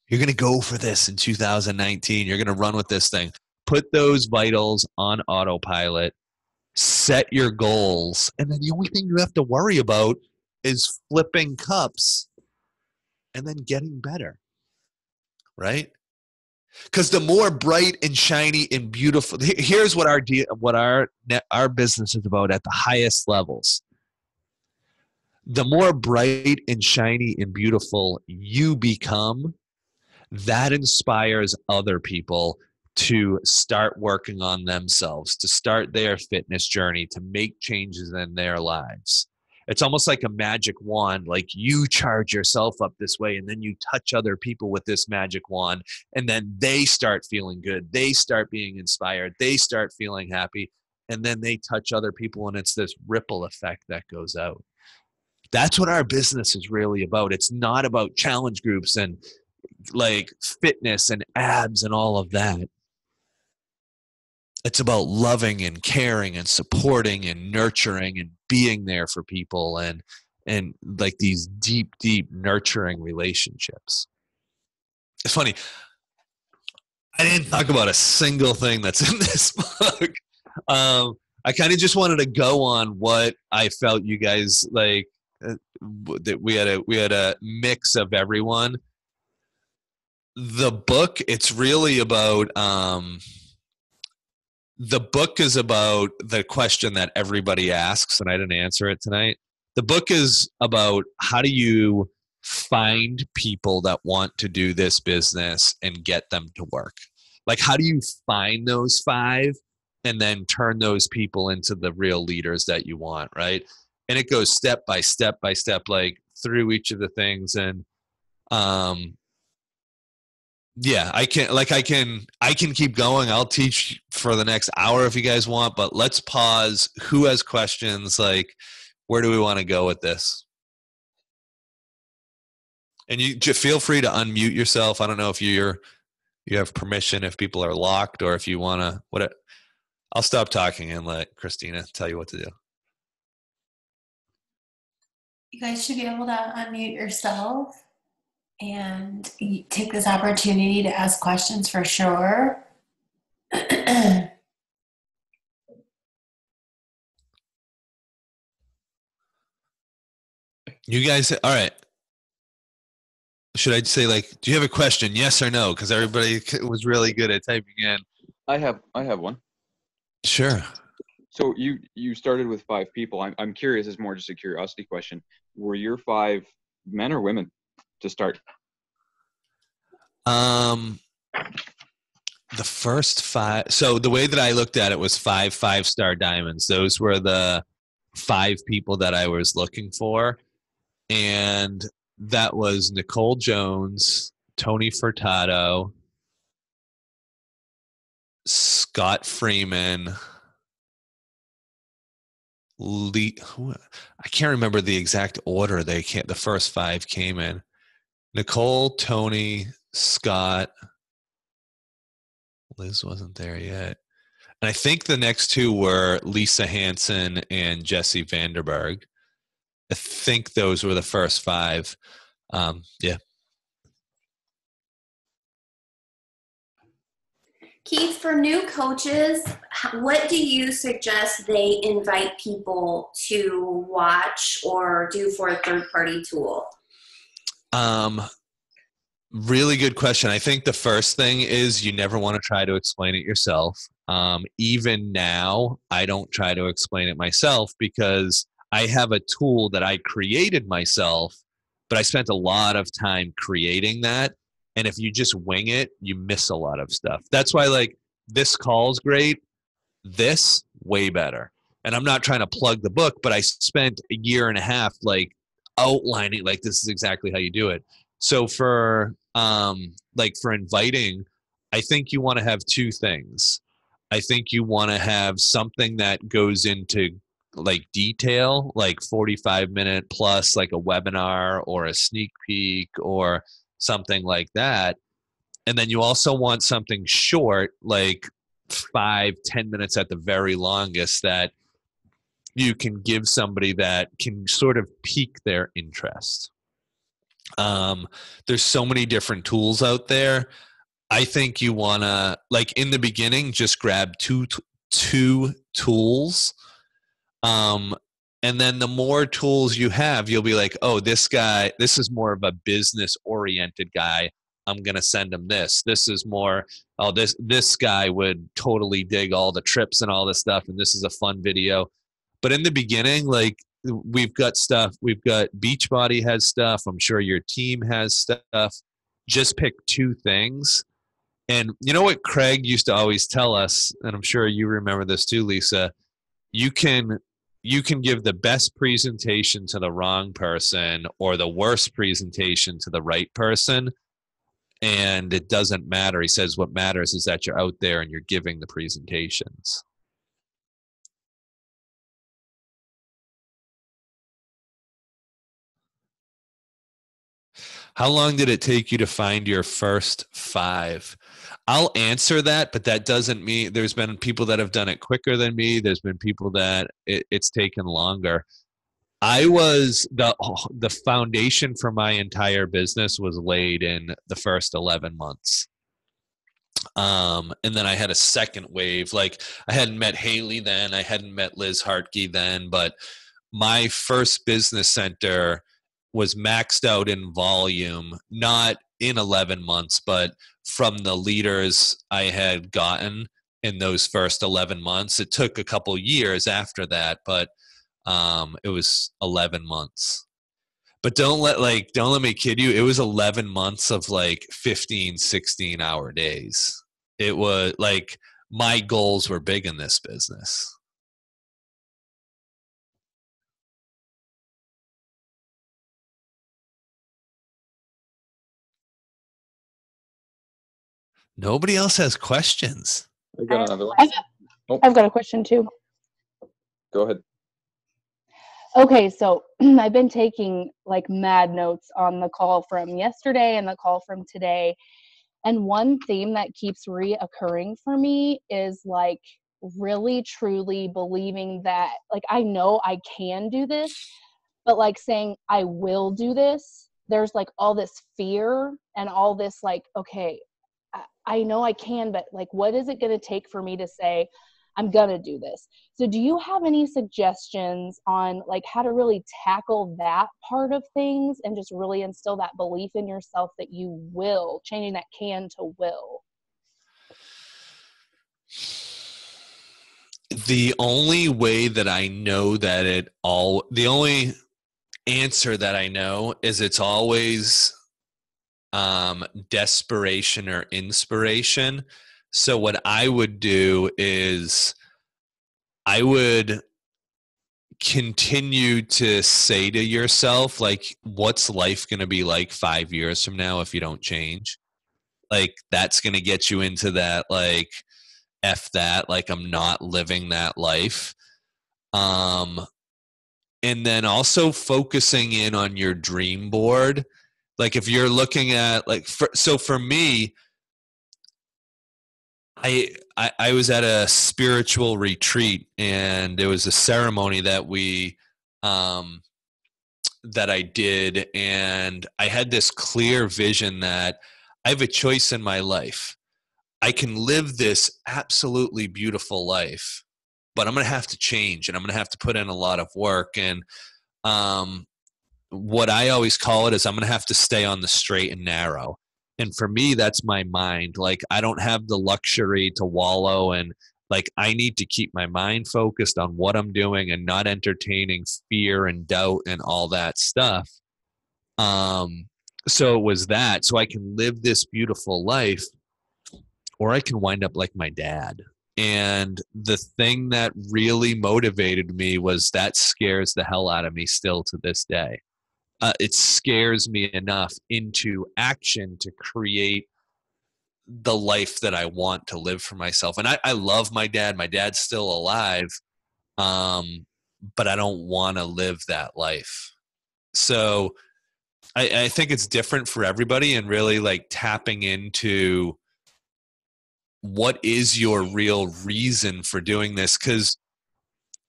B: You're going to go for this in 2019. You're going to run with this thing. Put those vitals on autopilot. Set your goals. And then the only thing you have to worry about is flipping cups and then getting better. Right? Because the more bright and shiny and beautiful, here's what our business is about at the highest levels. The more bright and shiny and beautiful you become, that inspires other people to start working on themselves, to start their fitness journey, to make changes in their lives. it's almost like a magic wand. Like you charge yourself up this way and then you touch other people with this magic wand and then they start feeling good. They start being inspired. They start feeling happy. And then they touch other people and it's this ripple effect that goes out. That's what our business is really about. It's not about challenge groups and like fitness and abs and all of that. It's about loving and caring and supporting and nurturing and being there for people and like these deep, deep nurturing relationships. It's funny. I didn't talk about a single thing that's in this book. I kind of just wanted to go on what I felt you guys like. That we had a mix of everyone. The book, it's really about. The book is about the question that everybody asks, and I didn't answer it tonight. The book is about how do you find people that want to do this business and get them to work? Like, how do you find those 5 and then turn those people into the real leaders that you want, right? And it goes step by step by step, like through each of the things. And yeah, I can keep going. I'll teach for the next hour if you guys want, but let's pause. Who has questions? Like, where do we want to go with this? And you just feel free to unmute yourself. I don't know if you have permission, if people are locked, or if you want to. I'll stop talking and let Kristina tell you what to do.
A: You guys should be able to unmute yourself and take this opportunity to ask questions for sure.
B: You guys, all right. Should I say, like, do you have a question? Yes or no? Because everybody was really good at typing in.
C: I have one.
B: Sure.
C: So you started with 5 people. I'm curious. It's more just a curiosity question. Were your 5 men or women to start?
B: The first 5. So the way that I looked at it was 5 5-star diamonds. Those were the 5 people that I was looking for, and that was Nicole Jones, Tony Furtado, Scott Freeman, Lee. I can't remember the exact order the first 5 came in. Nicole, Tony, Scott. Liz wasn't there yet. And I think the next 2 were Lisa Hansen and Jesse Vanderberg. I think those were the first 5. Yeah.
D: Keith, for new coaches, what do you suggest they invite people to watch or do for a third-party tool?
B: Really good question. I think the first thing is you never want to try to explain it yourself. Even now, I don't try to explain it myself because I have a tool that I created myself, but I spent a lot of time creating that. And if you just wing it, you miss a lot of stuff. That's why, like, this call's great. This, way better. And I'm not trying to plug the book, but I spent a year and a half, like, outlining, like, this is exactly how you do it. So for inviting, I think you want to have 2 things. I think you want to have something that goes into like detail, like 45-minute plus, like a webinar or a sneak peek or something like that. And then you also want something short, like 5-10 minutes at the very longest, that you can give somebody that can sort of pique their interest. There's so many different tools out there. I think you want to, like, in the beginning, just grab two tools. And then the more tools you have, you'll be like, oh, this is more of a business oriented guy. I'm going to send him this. This is more, oh, this guy would totally dig all the trips and all this stuff. And this is a fun video. But in the beginning, like, we've got stuff. We've got Beachbody has stuff. I'm sure your team has stuff. Just pick 2 things. And you know what Craig used to always tell us, and I'm sure you remember this too, Lisa, you can you can give the best presentation to the wrong person or the worst presentation to the right person, and it doesn't matter. He says what matters is that you're out there and you're giving the presentations. How long did it take you to find your first 5? I'll answer that, but that doesn't mean there's been people that have done it quicker than me. There's been people that it's taken longer. I was the foundation for my entire business was laid in the first 11 months. And then I had a second wave. Like I hadn't met Haley then, I hadn't met Liz Hartke then, but my first business center was maxed out in volume, not in 11 months, but from the leaders I had gotten in those first 11 months. It took a couple years after that, but it was 11 months. But don't let me kid you. It was 11 months of like 15, 16-hour days. It was like my goals were big in this business. Nobody else has questions.
C: I got another one.
E: I've got a question too.
C: Go ahead.
E: Okay, so I've been taking like mad notes on the call from yesterday and the call from today. And one theme that keeps reoccurring for me is like really truly believing that like I know I can do this, but like saying I will do this, there's like all this fear and all this like, okay, I know I can, but like what is it going to take for me to say I'm going to do this? So do you have any suggestions on like how to really tackle that part of things and just really instill that belief in yourself that you will, changing that can to will?
B: The only way that I know that the only answer that I know is it's always desperation or inspiration. So what I would do is I would continue to say to yourself, like, what's life going to be like 5 years from now if you don't change? Like, that's going to get you into that, like, F that, like, I'm not living that life. And then also focusing in on your dream board. Like, if you're looking at, like, so for me, I was at a spiritual retreat, and there was a ceremony that that I did, and I had this clear vision that I have a choice in my life. I can live this absolutely beautiful life, but I'm going to have to change, and I'm going to have to put in a lot of work. And what I always call it is I'm going to have to stay on the straight and narrow. And for me, that's my mind. Like, I don't have the luxury to wallow, and like, I need to keep my mind focused on what I'm doing and not entertaining fear and doubt and all that stuff. So it was that, so I can live this beautiful life, or I can wind up like my dad. And the thing that really motivated me was that scares the hell out of me still to this day. It scares me enough into action to create the life that I want to live for myself. And I love my dad. My dad's still alive, but I don't want to live that life. So I think it's different for everybody, and really like tapping into what is your real reason for doing this? Because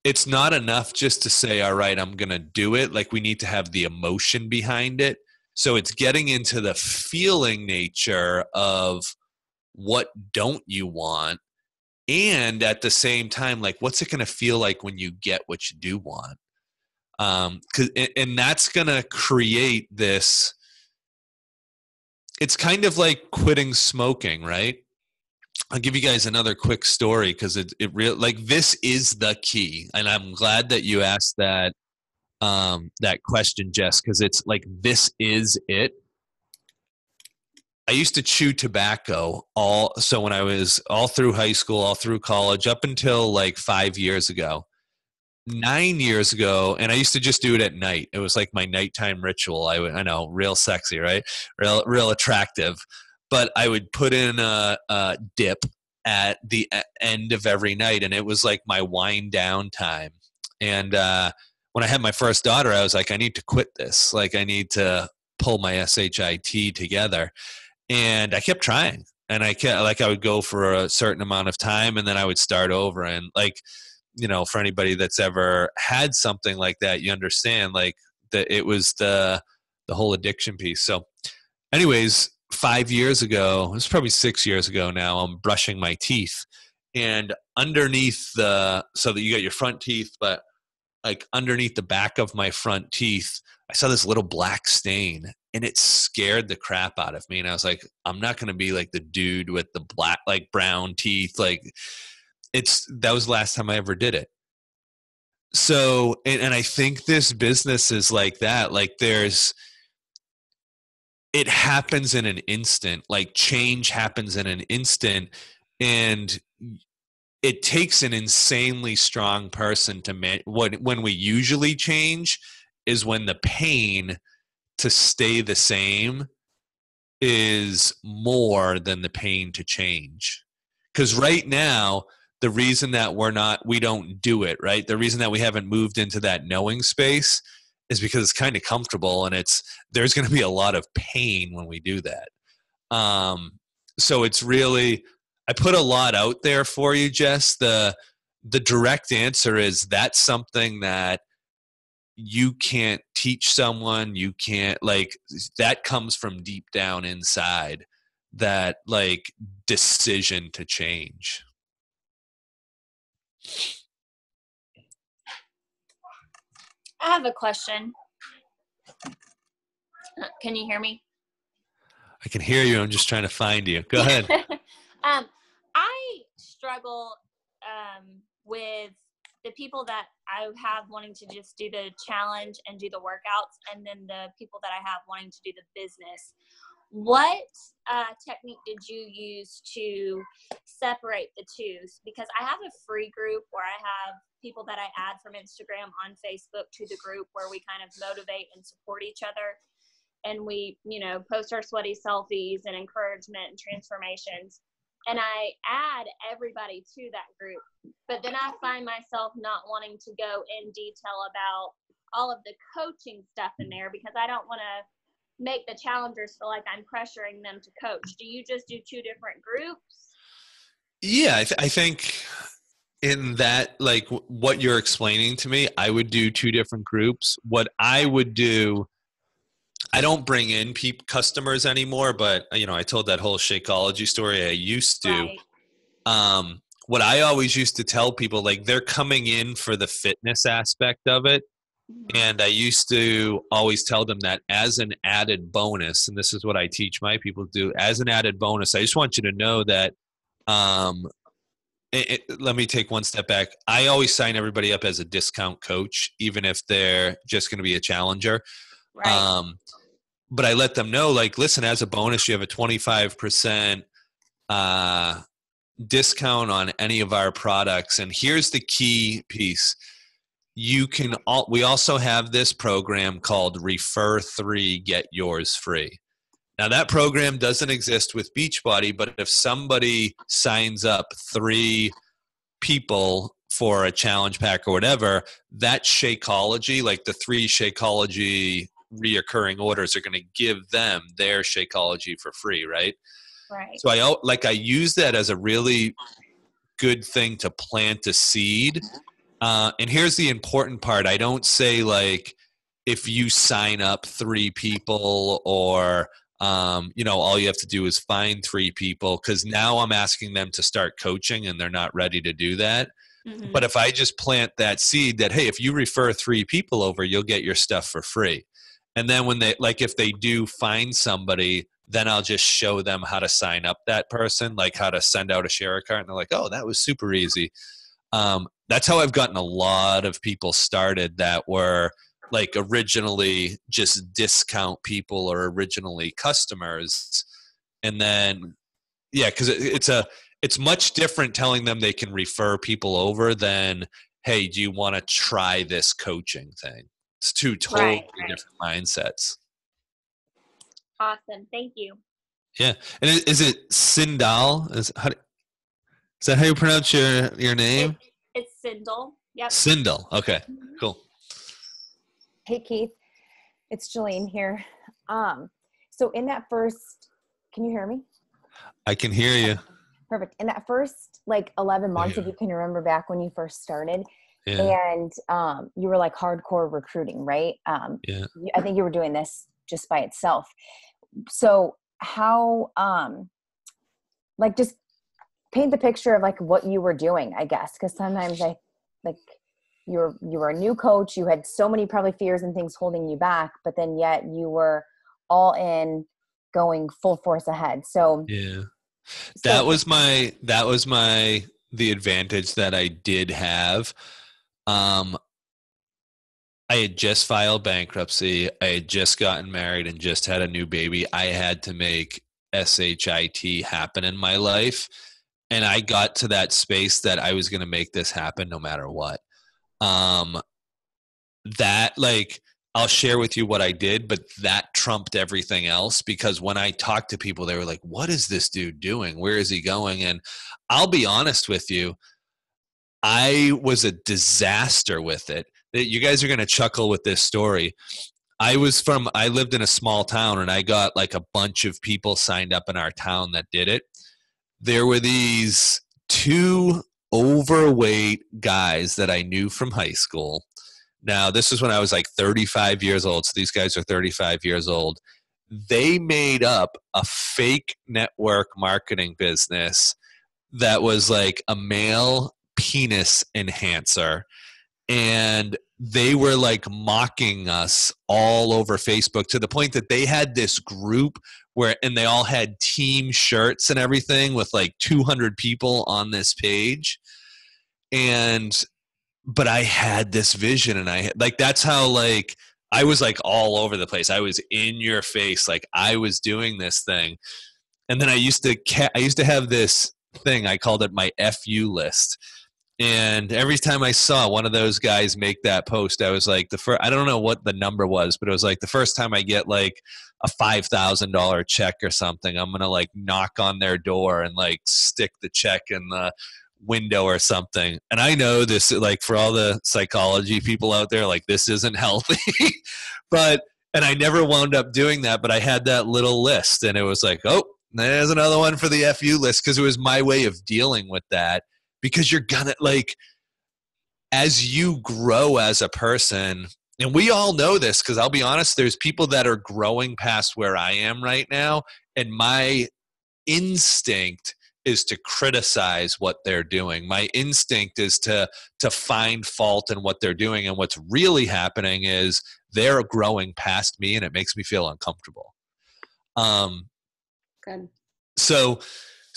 B: it's not enough just to say, all right, I'm going to do it. Like, we need to have the emotion behind it. So it's getting into the feeling nature of what don't you want? And at the same time, like, what's it going to feel like when you get what you do want? And that's going to create this. It's kind of like quitting smoking, right? I'll give you guys another quick story, because it real like this is the key, and I'm glad that you asked that that question, Jess, because it's like this is it. I used to chew tobacco so when I was all through high school, all through college, up until like 5 years ago. 9 years ago, and I used to just do it at night. It was like my nighttime ritual. I know, real sexy, right? Real attractive. But I would put in a dip at the end of every night, and it was like my wind down time. And when I had my first daughter, I was like, I need to quit this. Like, I need to pull my SHIT together. And I kept trying, and I would go for a certain amount of time, and then I would start over. And like, for anybody that's ever had something like that, you understand like that it was the whole addiction piece. So anyways, 5 years ago, it was probably 6 years ago now, I'm brushing my teeth, and underneath so that you got your front teeth, but like underneath the back of my front teeth, I saw this little black stain, and it scared the crap out of me. And I was like, I'm not going to be like the dude with the black, like brown teeth. Like that was the last time I ever did it. So, and I think this business is like that. Like it happens in an instant, like change happens in an instant, and it takes an insanely strong person to when we usually change is when the pain to stay the same is more than the pain to change. Because right now, the reason that we don't do it, right? The reason that we haven't moved into that knowing space is because it's kind of comfortable, and there's going to be a lot of pain when we do that. So it's really, I put a lot out there for you, Jess. The direct answer is that's something that you can't teach someone. You can't, like, that comes from deep down inside, that like decision to change.
F: I have a question. Can you hear me?
B: I can hear you. I'm just trying to find you. Go ahead.
F: I struggle with the people that I have wanting to just do the challenge and do the workouts, and then the people that I have wanting to do the business. What technique did you use to separate the two? Because I have a free group where I have people that I add from Instagram on Facebook to the group, where we kind of motivate and support each other. And we, post our sweaty selfies and encouragement and transformations. And I add everybody to that group. But then I find myself not wanting to go in detail about all of the coaching stuff in there, because I don't want to make the challengers feel like I'm pressuring them to coach. Do you just do two different groups?
B: Yeah, I think in that, like what you're explaining to me, I would do two different groups. What I would do, I don't bring in customers anymore, but I told that whole Shakeology story I used to. Right. What I always used to tell people, like, they're coming in for the fitness aspect of it. And I used to always tell them that as an added bonus, and this is what I teach my people to do, as an added bonus, I just want you to know that, let me take one step back. I always sign everybody up as a discount coach, even if they're just going to be a challenger. Right. But I let them know, like, listen, as a bonus, you have a 25% discount on any of our products. And here's the key piece. We also have this program called Refer 3, Get Yours Free. Now, that program doesn't exist with Beachbody, but if somebody signs up 3 people for a challenge pack or whatever, that Shakeology, like the 3 Shakeology reoccurring orders, are going to give them their Shakeology for free, right?
F: Right.
B: So I use that as a really good thing to plant a seed. And here's the important part. I don't say, like, if you sign up 3 people or, all you have to do is find 3 people, because now I'm asking them to start coaching and they're not ready to do that. Mm-hmm. But if I just plant that seed that, hey, if you refer 3 people over, you'll get your stuff for free. And then when if they do find somebody, then I'll just show them how to sign up that person, like how to send out a share card. And they're like, oh, that was super easy. That's how I've gotten a lot of people started that were like originally just discount people or originally customers. And then, yeah, because it's much different telling them they can refer people over than, hey, do you want to try this coaching thing? It's two totally different mindsets.
F: Awesome. Thank you.
B: Yeah. And is it Sindal? Is that how you pronounce your name?
F: It's Sindel. Yep.
B: Sindel. Okay, cool.
G: Hey, Keith. It's Jolene here. So in that first, can you hear me?
B: I can hear you.
G: Perfect. In that first 11 months, if you can remember back when you first started,
B: Yeah.
G: and you were like hardcore recruiting, right?
B: Yeah.
G: I think you were doing this just by itself. So how, just paint the picture of what you were doing, I guess, because sometimes you were a new coach, you had so many probably fears and things holding you back, but then yet you were all in, going full force ahead. So
B: yeah, that was the advantage that I did have. I had just filed bankruptcy. I had just gotten married and just had a new baby. I had to make SHIT happen in my life. And I got to that space that I was going to make this happen no matter what. I'll share with you what I did, but that trumped everything else, because when I talked to people, they were like, what is this dude doing? Where is he going? And I'll be honest with you, I was a disaster with it. You guys are going to chuckle with this story. I lived in a small town, and I got a bunch of people signed up in our town that did it. There were these two overweight guys that I knew from high school. Now, this is when I was 35 years old. So these guys are 35 years old. They made up a fake network marketing business that was a male penis enhancer. And they were mocking us all over Facebook, to the point that they had this group and they all had team shirts and everything with 200 people on this page. But I had this vision, and that's how I was all over the place. I was in your face, I was doing this thing. And then I used to have this thing, I called it my FU list. And every time I saw one of those guys make that post, I was I don't know what the number was, but it was the first time I get a $5,000 check or something, I'm going to knock on their door and stick the check in the window or something. And I know this, for all the psychology people out there, this isn't healthy, and I never wound up doing that, but I had that little list, and it was oh, there's another one for the FU list, because it was my way of dealing with that. Because you're gonna as you grow as a person, and we all know this, because I'll be honest, there's people that are growing past where I am right now, and my instinct is to criticize what they're doing. My instinct is to find fault in what they're doing, and what's really happening is they're growing past me, and it makes me feel uncomfortable.
D: Good.
B: So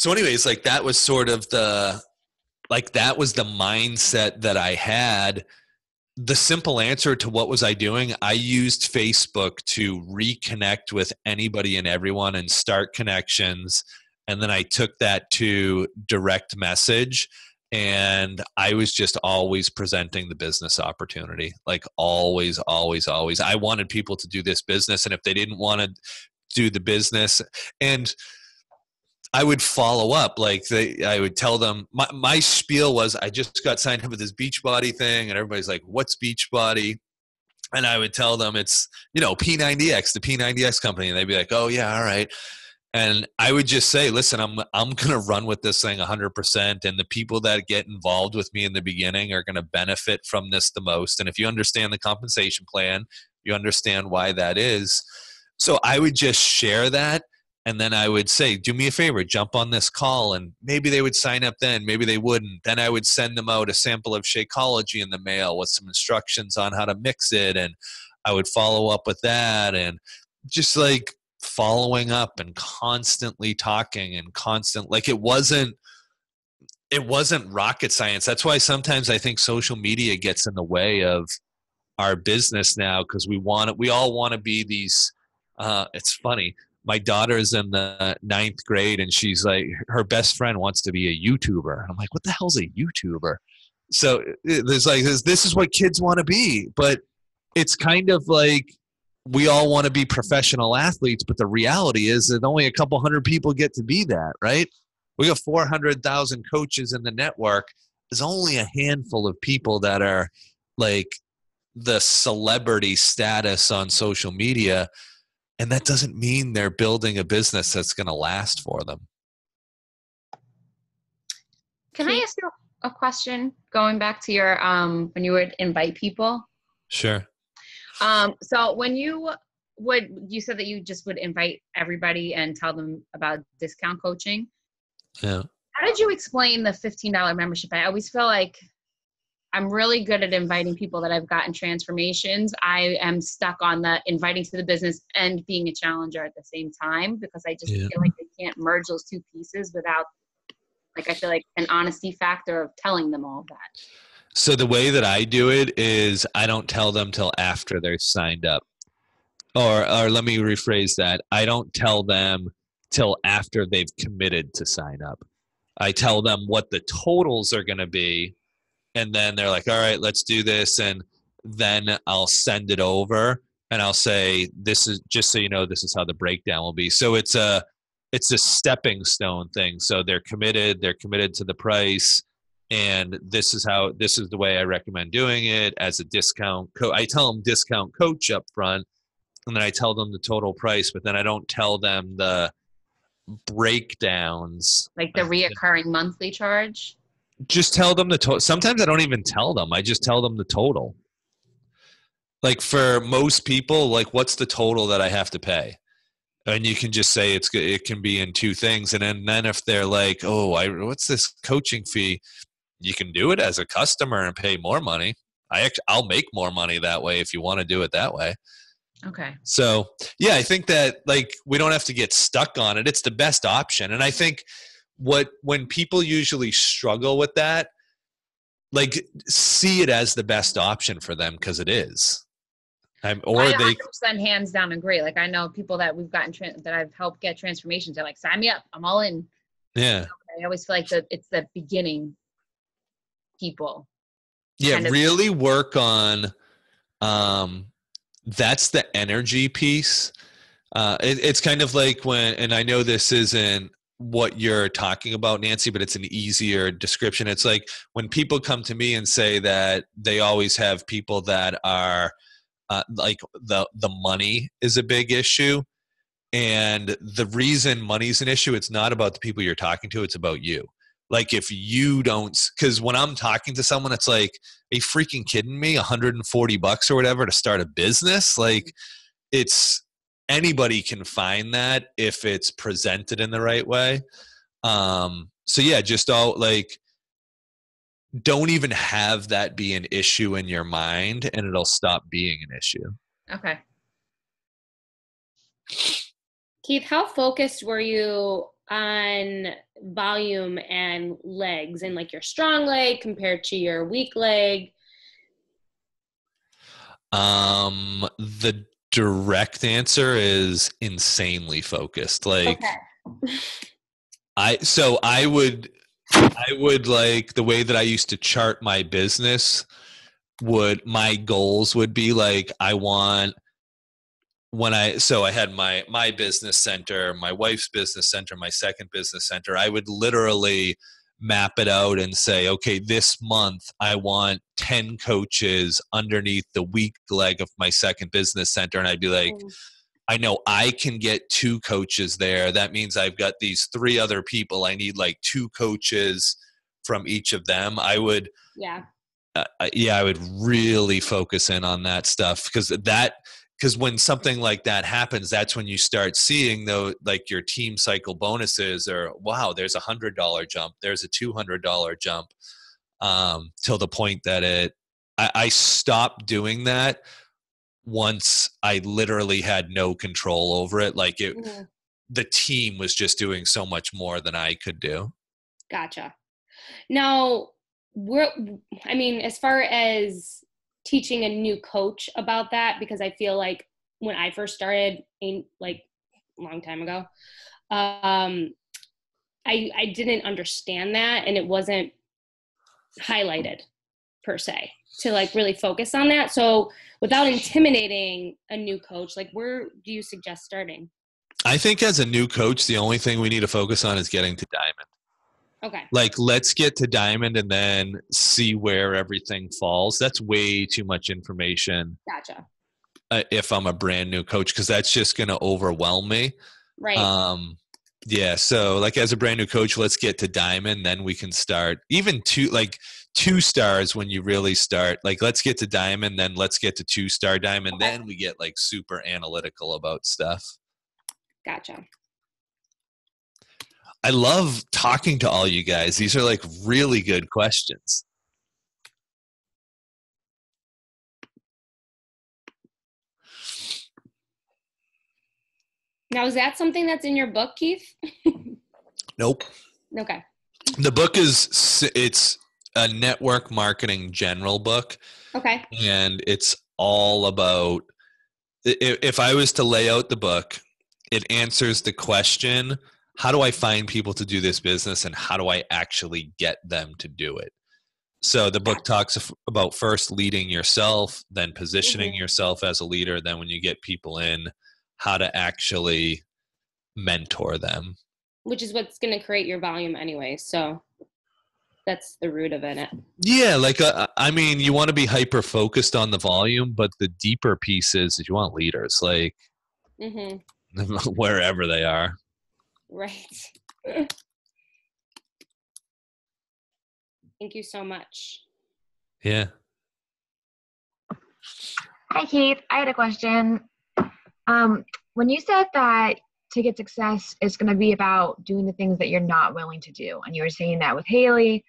B: anyways, that was sort of that was the mindset that I had. The simple answer to what was I doing, I used Facebook to reconnect with anybody and everyone and start connections. And then I took that to direct message, and I was just always presenting the business opportunity. Always, always, always. I wanted people to do this business, and if they didn't want to do the business, and I would follow up. I would tell them, my spiel was, I just got signed up with this Beachbody thing, and everybody's like, what's Beachbody? And I would tell them it's, P90X, the P90X company. And they'd be like, oh yeah, all right. And I would just say, listen, I'm going to run with this thing 100%. And the people that get involved with me in the beginning are going to benefit from this the most. And if you understand the compensation plan, you understand why that is. So I would just share that. And then I would say, do me a favor, jump on this call. And maybe they would sign up then, maybe they wouldn't. Then I would send them out a sample of Shakeology in the mail with some instructions on how to mix it. And I would follow up with that, and just following up and constantly talking and it wasn't rocket science. That's why sometimes I think social media gets in the way of our business now, because we all want to be these, it's funny. My daughter's in the 9th grade, and she's her best friend wants to be a YouTuber. I'm like, what the hell's a YouTuber? So there's like this is what kids want to be, but it's kind of like we all want to be professional athletes, but the reality is that only a couple hundred people get to be that, right? We got 400,000 coaches in the network. There's only a handful of people that are like the celebrity status on social media, and that doesn't mean they're building a business that's going to last for them.
H: Can I ask you a question going back to your when you would invite people?
B: Sure.
H: So when you said that you just would invite everybody and tell them about discount coaching.
B: Yeah.
H: How did you explain the $15 membership? I always feel like I'm really good at inviting people that I've gotten transformations. I am stuck on the inviting to the business and being a challenger at the same time, because I just feel like I can't merge those two pieces without, like, I feel like an honesty factor of telling them all that.
B: So the way that I do it is I don't tell them till after they're signed up. Or let me rephrase that. I don't tell them till after they've committed to sign up. I tell them what the totals are going to be, and then they're like, all right, let's do this. And then I'll send it over and I'll say, this is just so you know, this is how the breakdown will be. So it's a stepping stone thing. So they're committed to the price. And this is the way I recommend doing it as a discount. I tell them discount coach up front, and then I tell them the total price, but then I don't tell them the breakdowns.
H: Like the reoccurring monthly charge?
B: Just tell them the total. Sometimes I don't even tell them. I just tell them the total. Like for most people, like what's the total that I have to pay? And you can just say it can be in two things. And then if they're like, oh, what's this coaching fee? You can do it as a customer and pay more money. I'll make more money that way if you want to do it that way.
H: Okay.
B: So yeah, I think that like we don't have to get stuck on it. It's the best option. And I think when people usually struggle with that, like see it as the best option for them, because it is.
H: I 100% hands down agree. Like I know people that we've gotten that I've helped get transformations. They're like, sign me up, I'm all in.
B: Yeah.
H: I always feel like it's the beginning people.
B: Yeah, really work on. That's the energy piece. It's kind of like and I know this isn't what you're talking about, Nancy, but it's an easier description. It's like when people come to me and say that they always have people that are like the money is a big issue. And the reason money's an issue, it's not about the people you're talking to, it's about you. Like if you don't, because when I'm talking to someone, it's like, are you freaking kidding me? $140 or whatever to start a business? Like it's anybody can find that if it's presented in the right way. So yeah, just don't even have that be an issue in your mind, and it'll stop being an issue.
H: Okay.
I: Keith, how focused were you on volume and legs, and like your strong leg compared to your weak leg?
B: The direct answer is insanely focused. Like
I: okay.
B: I would like the way that I used to chart my business my goals would be like I had my business center, my wife's business center, my second business center. I would literally map it out and say, okay, this month I want 10 coaches underneath the weak leg of my second business center. And I'd be like, I know I can get 2 coaches there. That means I've got these 3 other people. I need like 2 coaches from each of them. I would really focus in on that stuff, because when something like that happens, that's when you start seeing like your team cycle bonuses or wow, there's $100 jump, there's a $200 jump, till the point that I stopped doing that once I literally had no control over it. Like the team was just doing so much more than I could do.
I: Gotcha. Now, as far as teaching a new coach about that, because I feel like when I first started like a long time ago, I didn't understand that, and it wasn't highlighted per se to like really focus on that. So without intimidating a new coach, like where do you suggest starting?
B: I think as a new coach, the only thing we need to focus on is getting to diamond.
I: Okay.
B: Like, let's get to diamond and then see where everything falls. That's way too much information.
I: Gotcha.
B: If I'm a brand new coach, because that's just going to overwhelm me.
I: Right.
B: Yeah. So like as a brand new coach, let's get to diamond. Then we can start even two stars when you really start. Like, let's get to diamond, then let's get to 2-star diamond.
I: Okay.
B: Then we get like super analytical about stuff.
I: Gotcha.
B: I love talking to all you guys. These are like really good questions.
I: Now, is that something that's in your book, Keith?
B: Nope.
I: Okay.
B: The book it's a network marketing general book.
I: Okay.
B: And it's all about, if I was to lay out the book, it answers the question, how do I find people to do this business and how do I actually get them to do it? So the book talks about first leading yourself, then positioning yourself as a leader. Then when you get people in, how to actually mentor them.
I: Which is what's going to create your volume anyway. So that's the root of it.
B: Yeah. Like, I mean, you want to be hyper focused on the volume, but the deeper piece is you want leaders, like wherever they are.
I: Right. Thank you so much.
B: Yeah.
J: Hi, Keith. I had a question. When you said that to get success is going to be about doing the things that you're not willing to do, and you were saying that with Haley,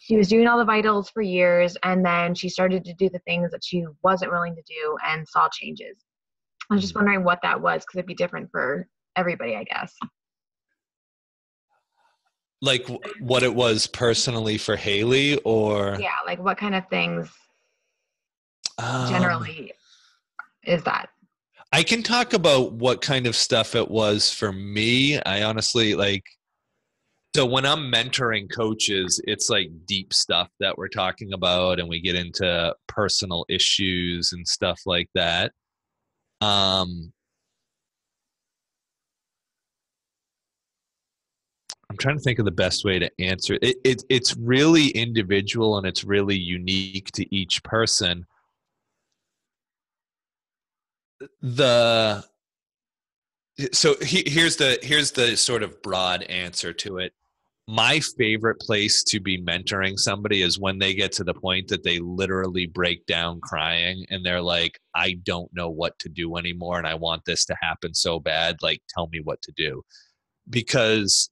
J: she was doing all the vitals for years, and then she started to do the things that she wasn't willing to do and saw changes. I was just wondering what that was, because it'd be different for everybody, I guess.
B: Like what it was personally for Haley, or?
J: Yeah, like what kind of things generally is that?
B: I can talk about what kind of stuff it was for me. I honestly so when I'm mentoring coaches, it's like deep stuff that we're talking about, and we get into personal issues and stuff like that. I'm trying to think of the best way to answer it. It's really individual and it's really unique to each person. Here's the sort of broad answer to it. My favorite place to be mentoring somebody is when they get to the point that they literally break down crying and they're like, I don't know what to do anymore and I want this to happen so bad. Like, tell me what to do. Because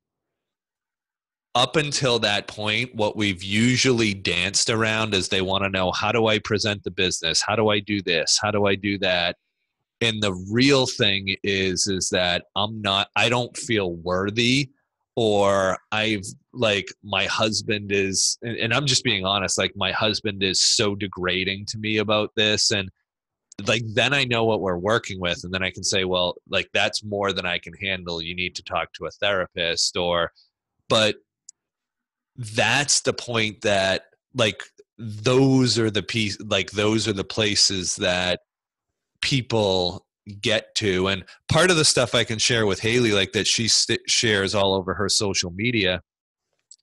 B: up until that point, what we've usually danced around is they want to know, how do I present the business? How do I do this? How do I do that? And the real thing is that I don't feel worthy, or my husband is, and I'm just being honest, like my husband is so degrading to me about this. And like, then I know what we're working with. And then I can say, well, like, that's more than I can handle. You need to talk to a therapist, but that's the point that like, those are the places that people get to. And part of the stuff I can share with Haley, like that she shares all over her social media,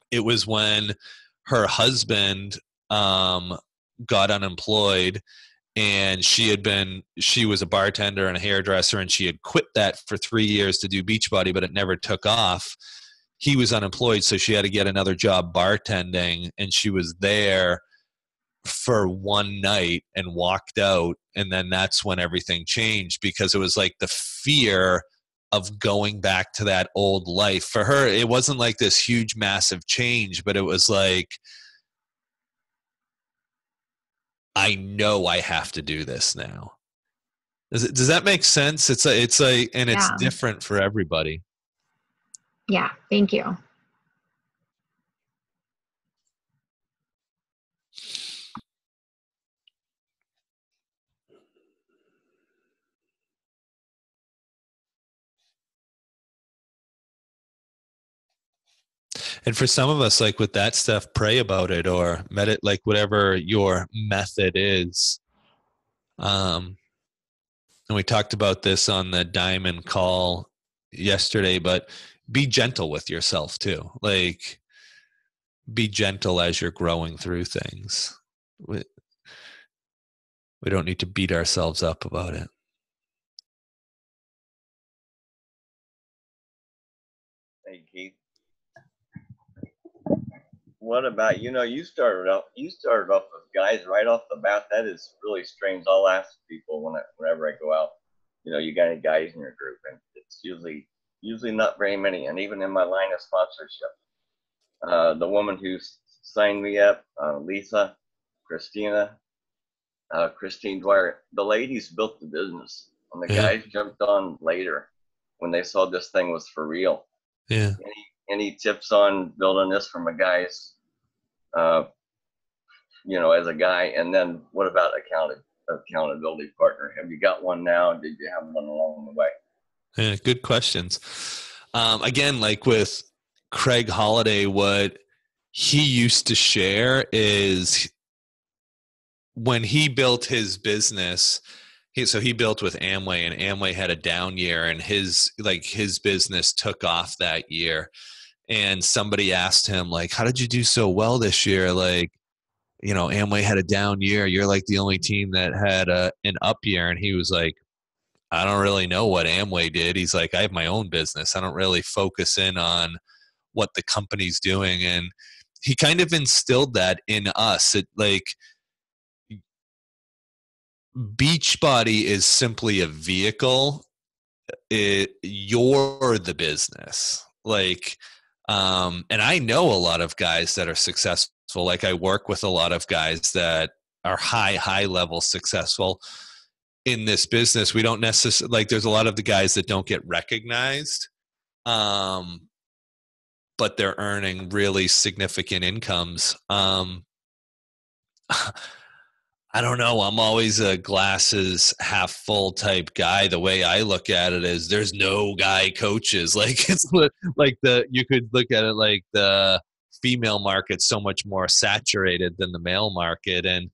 B: it was when her husband got unemployed, and she was a bartender and a hairdresser, and she had quit that for 3 years to do Beachbody, but it never took off. He was unemployed, so she had to get another job bartending, and she was there for one night and walked out. And then that's when everything changed, because it was like the fear of going back to that old life. For her, it wasn't like this huge, massive change, but it was like, I know I have to do this now. Does that make sense? It's different for everybody.
J: Yeah, thank you.
B: And for some of us, like with that stuff, pray about it or like whatever your method is. And we talked about this on the diamond call yesterday, but be gentle with yourself too. Like, be gentle as you're growing through things. We don't need to beat ourselves up about it.
K: Hey, Keith. What about, you started off with guys right off the bat. That is really strange. I'll ask people whenever I go out, you got any guys in your group? And it's usually not very many. And even in my line of sponsorship, the woman who signed me up, Lisa, Kristina, Christine Dwyer, the ladies built the business, and the guys jumped on later when they saw this thing was for real.
B: Yeah.
K: Any tips on building this from a guy's, as a guy? And then what about accountability partner? Have you got one now? Did you have one along the way?
B: Yeah, good questions. Again, like with Craig Holiday, what he used to share is when he built his business, he built with Amway, and Amway had a down year, and his business took off that year. And somebody asked him, like, how did you do so well this year? Like, Amway had a down year. You're like the only team that had an up year. And he was like, I don't really know what Amway did. He's like, I have my own business. I don't really focus in on what the company's doing. And he kind of instilled that in us. It like, Beachbody is simply a vehicle. You're the business. Like, and I know a lot of guys that are successful. Like, I work with a lot of guys that are high level successful in this business. We don't necessarily, like, there's a lot of the guys that don't get recognized, but they're earning really significant incomes. I don't know. I'm always a glasses half full type guy. The way I look at it is there's no guy coaches. Like, it's like you could look at it like the female market's so much more saturated than the male market. And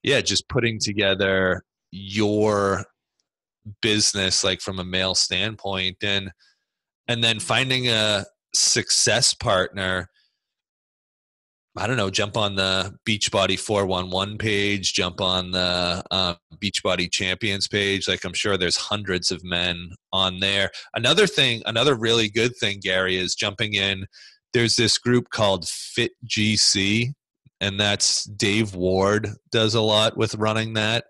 B: yeah, just putting together your business, like from a male standpoint, and then finding a success partner. I don't know, jump on the Beachbody 411 page, jump on the Beachbody Champions page. Like, I'm sure there's hundreds of men on there. Another really good thing, Gary, is jumping in. There's this group called Fit GC, and that's Dave Ward does a lot with running that.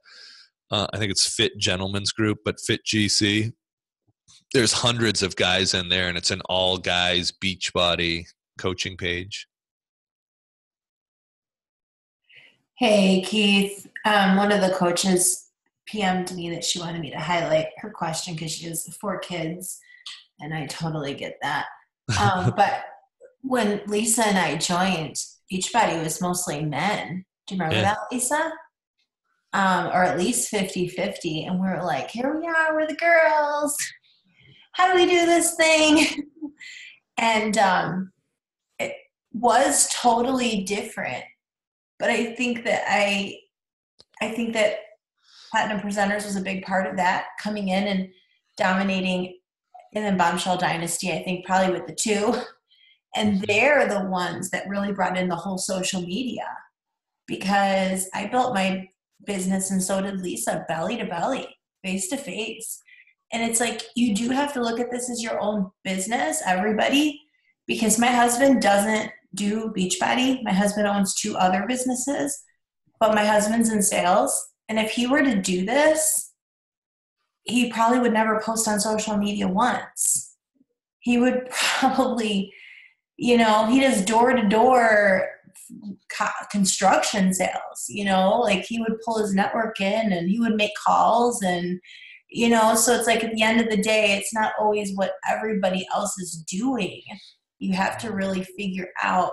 B: I think it's Fit Gentlemen's Group, but Fit GC. There's hundreds of guys in there, and it's an all guys Beachbody coaching page.
A: Hey, Keith. One of the coaches PM'd me that she wanted me to highlight her question because she has 4 kids, and I totally get that. But when Lisa and I joined, Beachbody was mostly men. Do you remember that, Lisa? Or at least 50-50. And we were like, here we are, we're the girls. How do we do this thing? And it was totally different. But I think that Platinum Presenters was a big part of that, coming in and dominating, and then Bombshell Dynasty, I think probably with the 2. And they're the ones that really brought in the whole social media, because I built my business, and so did Lisa, belly to belly, face to face. And it's like, you do have to look at this as your own business, everybody, because my husband doesn't do Beachbody. My husband owns 2 other businesses, but my husband's in sales. And if he were to do this, he probably would never post on social media once. He would probably, he does door-to-door construction sales, like he would pull his network in and he would make calls, and so it's like, at the end of the day, it's not always what everybody else is doing. You have to really figure out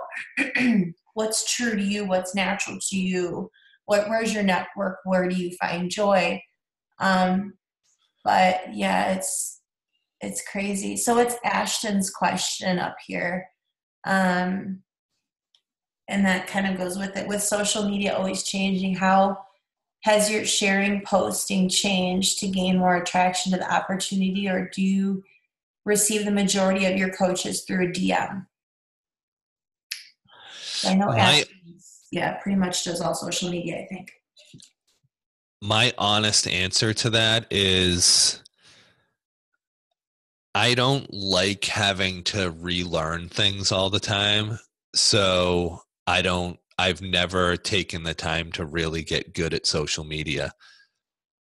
A: what's true to you, what's natural to you, where's your network, where do you find joy. But yeah, it's crazy. So it's Ashton's question up here. And that kind of goes with it. With social media always changing, how has your sharing, posting changed to gain more attraction to the opportunity, or do you receive the majority of your coaches through a DM? I know pretty much does all social media, I think.
B: My honest answer to that is I don't like having to relearn things all the time. So I've never taken the time to really get good at social media.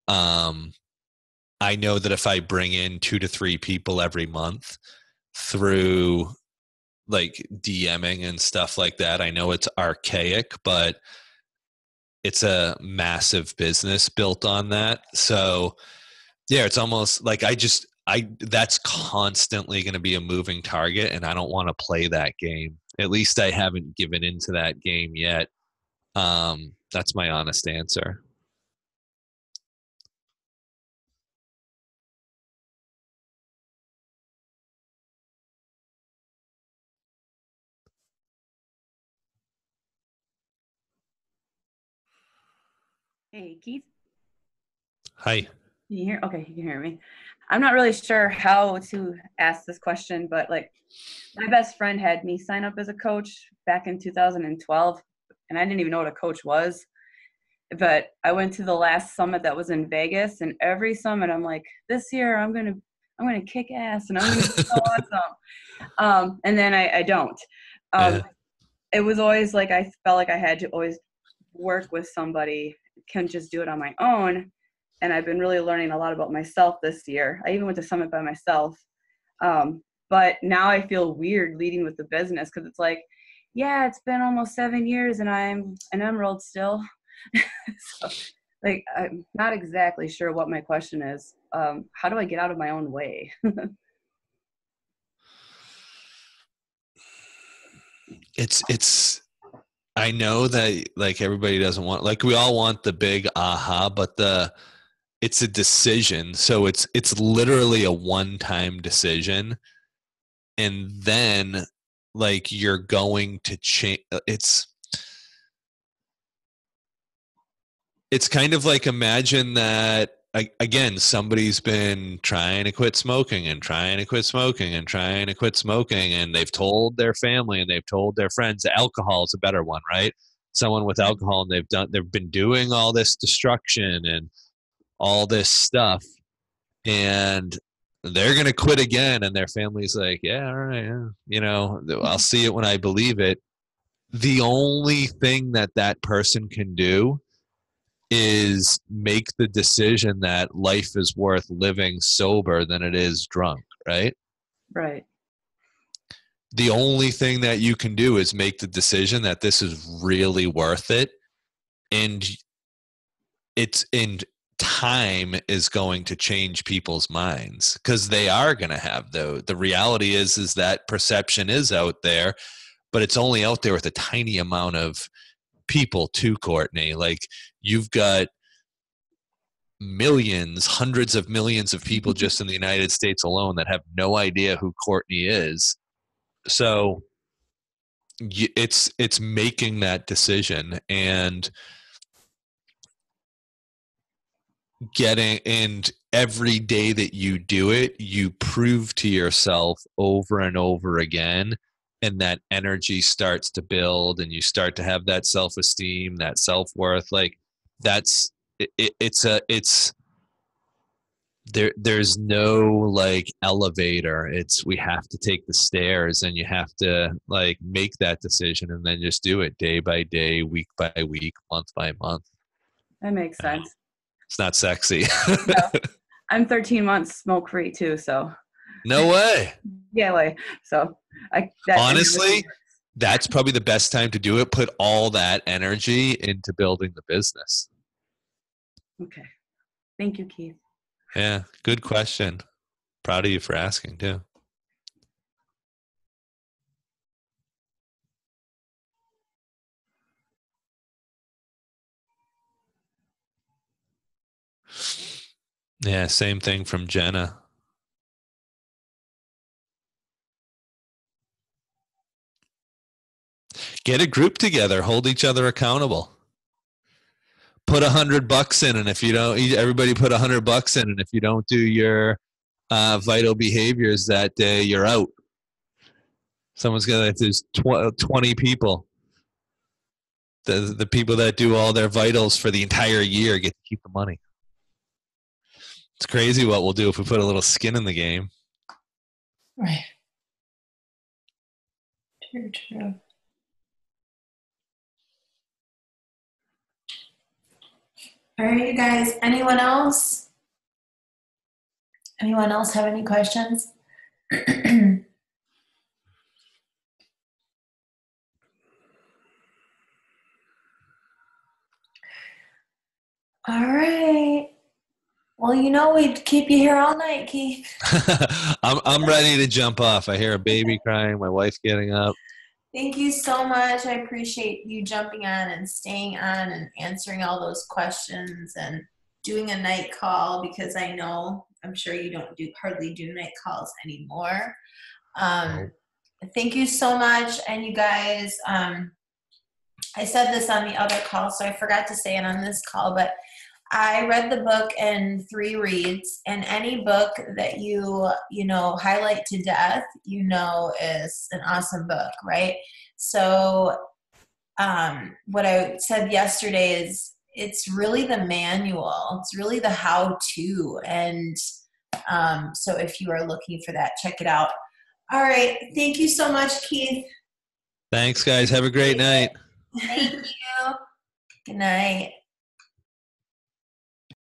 B: I know that if I bring in 2 to 3 people every month through like DMing and stuff like that, I know it's archaic, but it's a massive business built on that. So yeah, it's almost like that's constantly going to be a moving target, and I don't want to play that game. At least I haven't given into that game yet. That's my honest answer.
L: Hey, Keith.
B: Hi.
L: Can you hear? Okay, you can hear me. I'm not really sure how to ask this question, but like my best friend had me sign up as a coach back in 2012, and I didn't even know what a coach was. But I went to the last summit that was in Vegas, and every summit I'm like, this year I'm gonna kick ass and I'm gonna be so awesome. And then I don't. It was always like I felt like I had to always work with somebody, can't just do it on my own. And I've been really learning a lot about myself this year. I even went to summit by myself. But now I feel weird leading with the business because it's like, yeah, it's been almost 7 years and I'm an emerald still. So, like, I'm not exactly sure what my question is. How do I get out of my own way?
B: It's I know that like everybody doesn't want, like we all want the big aha, but it's a decision. So it's literally a one-time decision. And then like you're going to change. It's kind of like, imagine that again, somebody's been trying to quit smoking and trying to quit smoking and trying to quit smoking, and they've told their family and they've told their friends. Alcohol is a better one, right? Someone with alcohol, and they've been doing all this destruction and all this stuff, and they're going to quit again, and their family's like, yeah, all right, yeah. I'll see it when I believe it. The only thing that person can do is make the decision that life is worth living sober than it is drunk, right?
L: Right.
B: The only thing that you can do is make the decision that this is really worth it. And time is going to change people's minds, because they are going to have the reality is that perception is out there, but it's only out there with a tiny amount of people too, Courtney. Like, you've got millions, hundreds of millions of people just in the United States alone that have no idea who Courtney is. So it's making that decision and and every day that you do it, you prove to yourself over and over again, and that energy starts to build, and you start to have that self-esteem, that self-worth. Like, there's no like elevator. We have to take the stairs, and you have to like make that decision and then just do it day by day, week by week, month by month.
L: That makes sense.
B: It's not sexy.
L: No. I'm 13 months smoke free too, so.
B: No way.
L: Yeah, like, so
B: honestly, that's probably the best time to do it. Put all that energy into building the business.
L: Okay. Thank you, Keith.
B: Yeah, good question. Proud of you for asking too. Yeah, same thing from Jenna. Get a group together, hold each other accountable. Put $100 in, and if you don't, everybody put $100 in, and if you don't do your vital behaviors that day, you're out. Someone's gonna. If there's 20 people, the people that do all their vitals for the entire year get to keep the money. It's crazy what we'll do if we put a little skin in the game.
A: Right. True. All right, you guys. Anyone else? Anyone else have any questions? All right. Well, we'd keep you here all night, Keith.
B: I'm ready to jump off. I hear a baby crying, my wife getting up.
A: Thank you so much. I appreciate you jumping on and staying on and answering all those questions and doing a night call, because I'm sure you don't hardly do night calls anymore. Thank you so much. And you guys, I said this on the other call, so I forgot to say it on this call, but I read the book in 3 reads, and any book that you highlight to death, is an awesome book, right? So what I said yesterday is it's really the manual. It's really the how-to. And so if you are looking for that, check it out. All right. Thank you so much, Keith.
B: Thanks, guys. Have a great night.
A: Thank you. Good night.